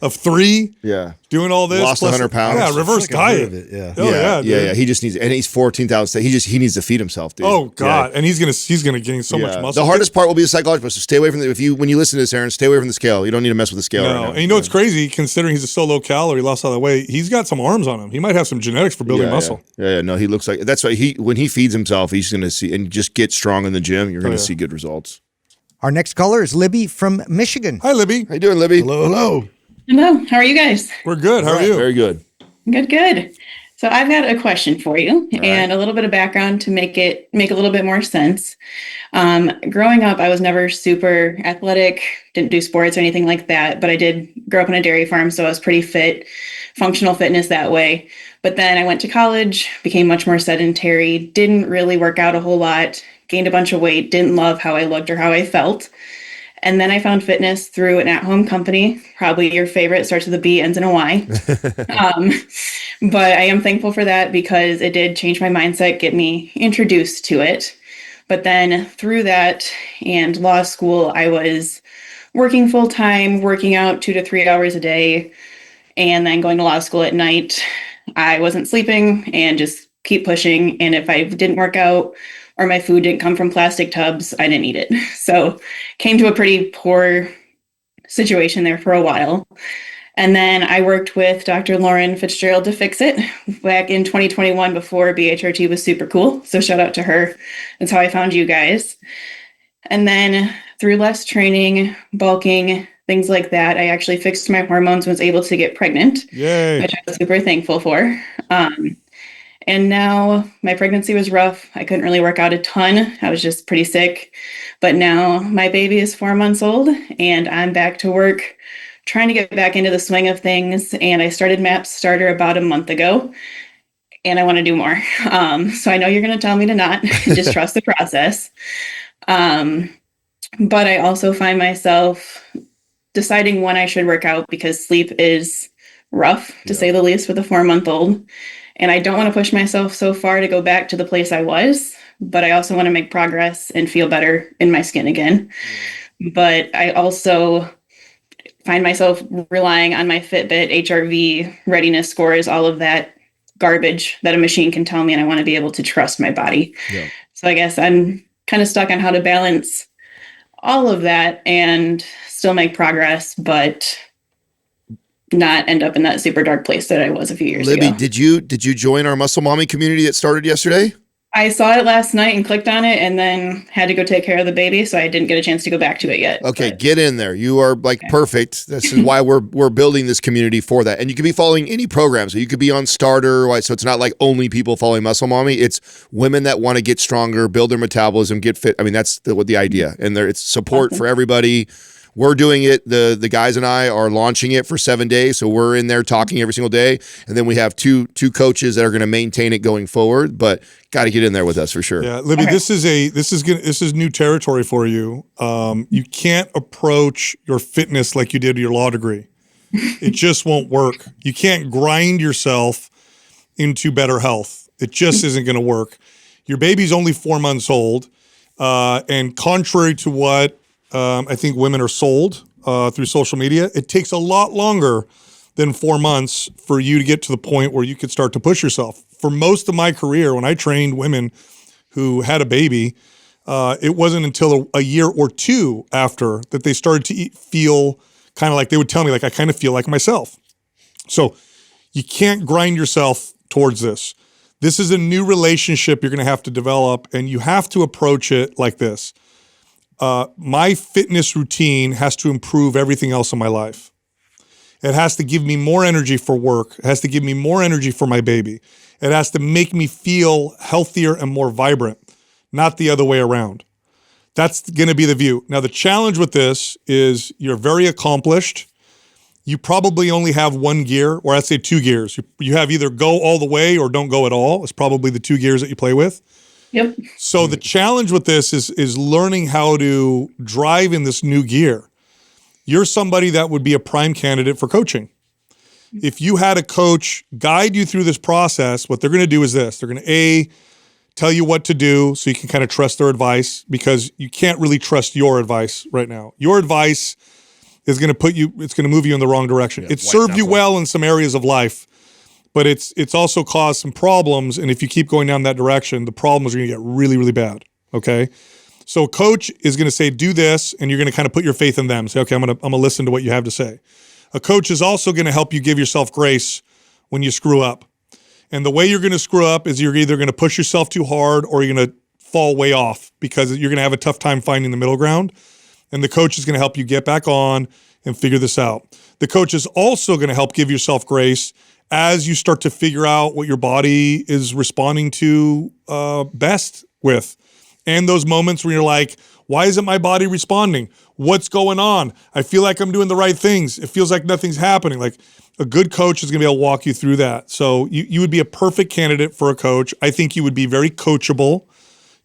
of 3. Yeah. Doing all this. Lost 100 pounds. Yeah, reverse diet. Yeah. He just needs, and he's 14,000. He needs to feed himself, dude. Oh God. And he's gonna gain so much muscle. The hardest part will be the psychological. So stay away from when you listen to this, Aaron, stay away from the scale. You don't need to mess with the scale right now. And you know what's crazy, considering he's so low calorie, lost all that weight, he's got some arms on him. He might have some genetics for building muscle. Yeah. No, he looks like, that's why when he feeds himself, he's gonna see, and just get strong in the gym, you're gonna see good results. Our next caller is Libby from Michigan. Hi, Libby. How you doing, Libby? Hello. Hello. How are you guys? We're good. How are you? Very good. Good. So I've got a question for you and a little bit of background to make a little bit more sense. Growing up, I was never super athletic, didn't do sports or anything like that, but I did grow up on a dairy farm, so I was pretty fit, functional fitness that way. But then I went to college, became much more sedentary, didn't really work out a whole lot, gained a bunch of weight, didn't love how I looked or how I felt. And then I found fitness through an at-home company, probably your favorite, starts with a B, ends in a Y. But I am thankful for that because it did change my mindset, get me introduced to it. But then through that and law school, I was working full time, working out 2 to 3 hours a day, and then going to law school at night, I wasn't sleeping and just keep pushing. And if I didn't work out or my food didn't come from plastic tubs, I didn't eat it. So came to a pretty poor situation there for a while. And then I worked with Dr. Lauren Fitzgerald to fix it back in 2021 before BHRT was super cool. So shout out to her. That's how I found you guys. And then through less training, bulking, things like that, I actually fixed my hormones and was able to get pregnant. Yay. Which I was super thankful for. And now my pregnancy was rough. I couldn't really work out a ton. I was just pretty sick. But now my baby is 4 months old and I'm back to work, trying to get back into the swing of things. And I started MAPS Starter about a month ago. And I want to do more. So I know you're going to tell me to not just trust the process. But I also find myself deciding when I should work out because sleep is rough, to say the least, with a 4-month-old. And I don't want to push myself so far to go back to the place I was, but I also want to make progress and feel better in my skin again. But I also find myself relying on my Fitbit, HRV, readiness scores, all of that garbage that a machine can tell me, and I want to be able to trust my body. Yeah. So I guess I'm kind of stuck on how to balance all of that and still make progress, but not end up in that super dark place that I was a few years ago. Libby, did you join our Muscle Mommy community that started yesterday? I saw it last night and clicked on it and then had to go take care of the baby, so I didn't get a chance to go back to it yet. Okay, get in there. You are perfect. This is why we're building this community for that. And you could be following any program. So you could be on Starter, right? So it's not like only people following Muscle Mommy. It's women that want to get stronger, build their metabolism, get fit. I mean, that's the idea. And it's support for everybody. We're doing it. The guys and I are launching it for 7 days. So we're in there talking every single day. And then we have two coaches that are going to maintain it going forward, but got to get in there with us for sure. Yeah. Libby, this is new territory for you. You can't approach your fitness like you did your law degree. It just won't work. You can't grind yourself into better health. It just isn't going to work. Your baby's only 4 months old. And contrary to what I think women are sold through social media, it takes a lot longer than 4 months for you to get to the point where you could start to push yourself. For most of my career, when I trained women who had a baby, it wasn't until a year or two after that they started to feel kind of like, they would tell me, like, I kind of feel like myself. So you can't grind yourself towards this. This is a new relationship you're going to have to develop, and you have to approach it like this. My fitness routine has to improve everything else in my life. It has to give me more energy for work. It has to give me more energy for my baby. It has to make me feel healthier and more vibrant, not the other way around. That's going to be the view. Now, the challenge with this is you're very accomplished. You probably only have one gear, or I'd say 2 gears. You have either go all the way or don't go at all. It's probably the 2 gears that you play with. Yep. So the challenge with this is learning how to drive in this new gear. You're somebody that would be a prime candidate for coaching. If you had a coach guide you through this process, what they're going to do is this. They're going to tell you what to do so you can kind of trust their advice, because you can't really trust your advice right now. Your advice is going to it's going to move you in the wrong direction. It served you well in some areas of life, but it's also caused some problems. And if you keep going down that direction, the problems are going to get really, really bad. Okay. So a coach is going to say, do this, and you're going to kind of put your faith in them. Say, okay, I'm going to listen to what you have to say. A coach is also going to help you give yourself grace when you screw up. And the way you're going to screw up is you're either going to push yourself too hard or you're going to fall way off, because you're going to have a tough time finding the middle ground. And the coach is going to help you get back on and figure this out. The coach is also going to help give yourself grace as you start to figure out what your body is responding to best with. And those moments where you're like, why isn't my body responding? What's going on? I feel like I'm doing the right things. It feels like nothing's happening. Like, a good coach is going to be able to walk you through that. So you would be a perfect candidate for a coach. I think you would be very coachable.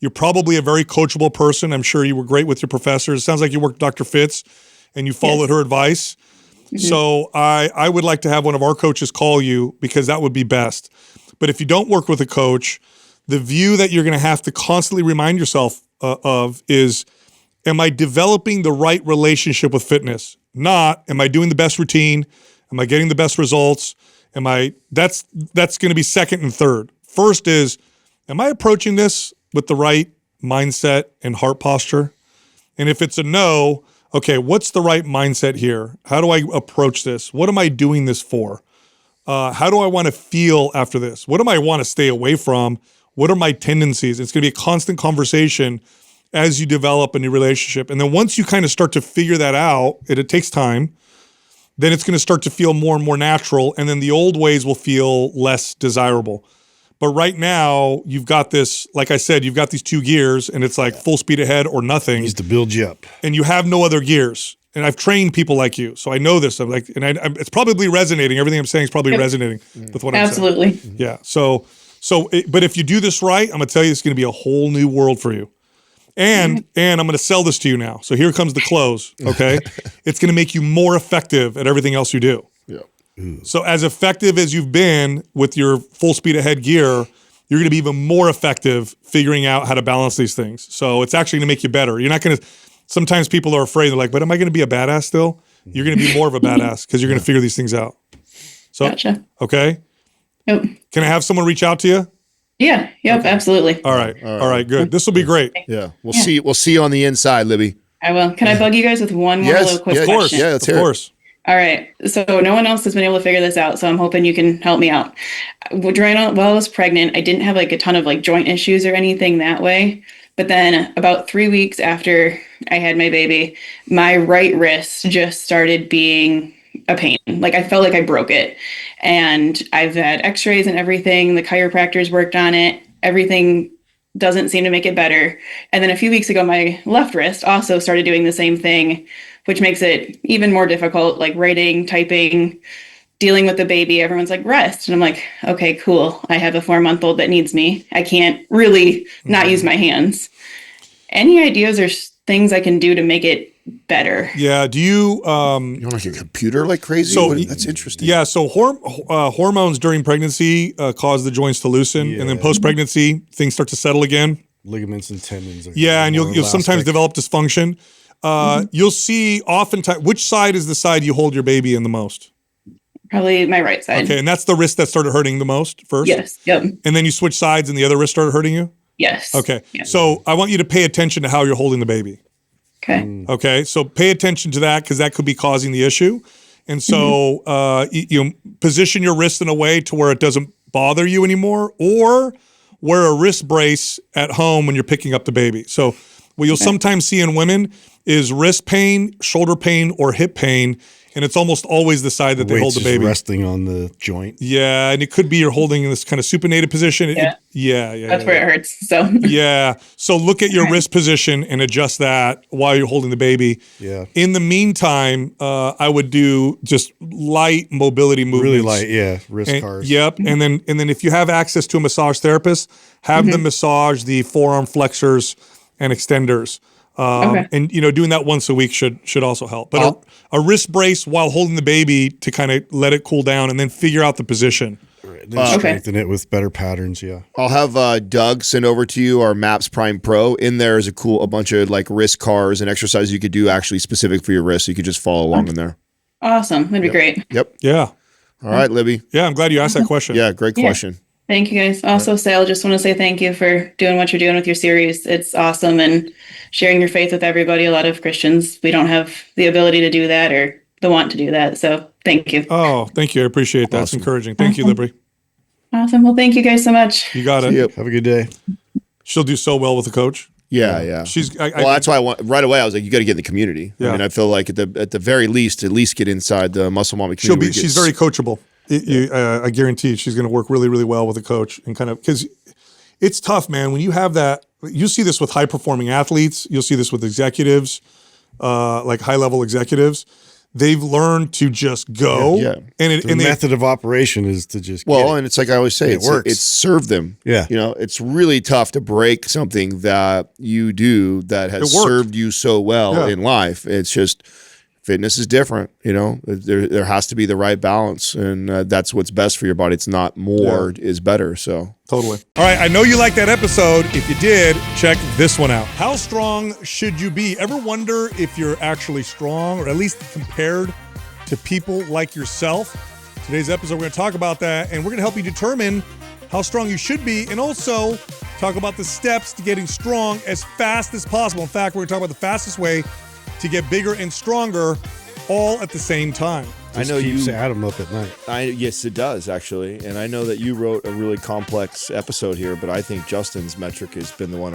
You're probably a very coachable person. I'm sure you were great with your professors. It sounds like you worked with Dr. Fitz and you followed her advice. Mm-hmm. So I would like to have one of our coaches call you, because that would be best. But if you don't work with a coach, the view that you're going to have to constantly remind yourself of is am I developing the right relationship with fitness? Not, am I doing the best routine? Am I getting the best results? That's going to be second and third. First is, am I approaching this with the right mindset and heart posture? And if it's a no, okay, what's the right mindset here? How do I approach this? What am I doing this for? How do I want to feel after this? What do I want to stay away from? What are my tendencies? It's going to be a constant conversation as you develop a new relationship. And then once you kind of start to figure that out, it takes time, then it's going to start to feel more and more natural. And then the old ways will feel less desirable. But right now, you've got this, like I said, you've got these 2 gears and it's like full speed ahead or nothing. Needs to build you up. And you have no other gears. And I've trained people like you, so I know this. I'm like, and it's probably resonating. Everything I'm saying is probably resonating with what I'm saying. Absolutely. Yeah. But if you do this right, I'm gonna tell you, it's gonna be a whole new world for you. And I'm gonna sell this to you now. So here comes the close. Okay, it's gonna make you more effective at everything else you do. Yeah. So as effective as you've been with your full speed ahead gear, you're gonna be even more effective figuring out how to balance these things. So it's actually gonna make you better. You're not gonna. Sometimes people are afraid. They're like, but am I going to be a badass still? You're going to be more of a badass because you're going to figure these things out. So, gotcha. Okay. Yep. Can I have someone reach out to you? Yeah. Yep. Okay. Absolutely. All right. Good. This will be great. Yeah. We'll see you on the inside, Libby. I will. Can I bug you guys with one more little quick question? Of course. Yeah, let's hear it. All right. So no one else has been able to figure this out. So I'm hoping you can help me out. While I was pregnant, I didn't have like a ton of like joint issues or anything that way. But then about 3 weeks after I had my baby, my right wrist just started being a pain. Like I felt like I broke it. And I've had x-rays and everything. The chiropractors worked on it. Everything doesn't seem to make it better. And then a few weeks ago, my left wrist also started doing the same thing, which makes it even more difficult, like writing, typing, dealing with the baby. Everyone's like, rest. And I'm like, okay, cool. I have a 4-month-old that needs me. I can't really not use my hands. Any ideas or things I can do to make it better? Yeah. Do you you like a computer like crazy? So that's interesting. Yeah. So hormones during pregnancy cause the joints to loosen, and then post-pregnancy things start to settle again. Ligaments and tendons. And you'll sometimes develop dysfunction. You'll see oftentimes, which side is the side you hold your baby in the most? Probably my right side. Okay, and that's the wrist that started hurting the most first? Yes, yep. And then you switch sides and the other wrist started hurting you? Yes. Okay, yes. So I want you to pay attention to how you're holding the baby. Okay. Okay, so pay attention to that because that could be causing the issue. And so you position your wrist in a way to where it doesn't bother you anymore, or wear a wrist brace at home when you're picking up the baby. So what you'll sometimes see in women is wrist pain, shoulder pain, or hip pain. And it's almost always the side that they hold the baby. Resting on the joint. Yeah, and it could be you're holding in this kind of supinated position. Yeah. That's where it hurts. So yeah. So look at your wrist position and adjust that while you're holding the baby. Yeah. In the meantime, I would do just light mobility movements. Really light, wrist cars. Yep. And then if you have access to a massage therapist, have them massage the forearm flexors and extenders. And doing that once a week should also help. But a wrist brace while holding the baby to kind of let it cool down and then figure out the position. Right. Then strengthen it with better patterns. Yeah. I'll have Doug send over to you our Maps Prime Pro. In there is a bunch of like wrist cars and exercises you could do actually specific for your wrist. So you could just follow along in there. Awesome. That'd be great. Yep. Yeah. All right, Libby. Yeah, I'm glad you asked that question. Yeah, great question. Thank you guys. Also, Sal, just want to say thank you for doing what you're doing with your series. It's awesome, and sharing your faith with everybody. A lot of Christians, we don't have the ability to do that or the want to do that. So thank you. Oh, thank you. I appreciate that. It's encouraging. Thank you, Libby. Awesome. Well, thank you guys so much. You got it. Yep. Have a good day. She'll do so well with the coach. Yeah. That's why I want right away. I was like, you got to get in the community. Yeah. I mean, I feel like at the very least, at least get inside the Muscle Mommy community. She's very coachable. I guarantee she's going to work really, really well with a coach and kind of, because it's tough, man. When you have that, you see this with high performing athletes. You'll see this with executives, like high level executives. They've learned to just go. Yeah. And the method of operation is to just and it's like I always say, it works. It's served them. Yeah. It's really tough to break something that you do that has served you so well in life. It's just Fitness is different, there has to be the right balance, and that's what's best for your body. It's not more is better. So totally. All right. I know you liked that episode. If you did, check this one out. How strong should you be? Ever wonder if you're actually strong, or at least compared to people like yourself? Today's episode, we're going to talk about that, and we're going to help you determine how strong you should be, and also talk about the steps to getting strong as fast as possible. In fact, we're going to talk about the fastest way to get bigger and stronger all at the same time. I know keeps Adam up at night. Yes, it does, actually. And I know that you wrote a really complex episode here, but I think Justin's metric has been the one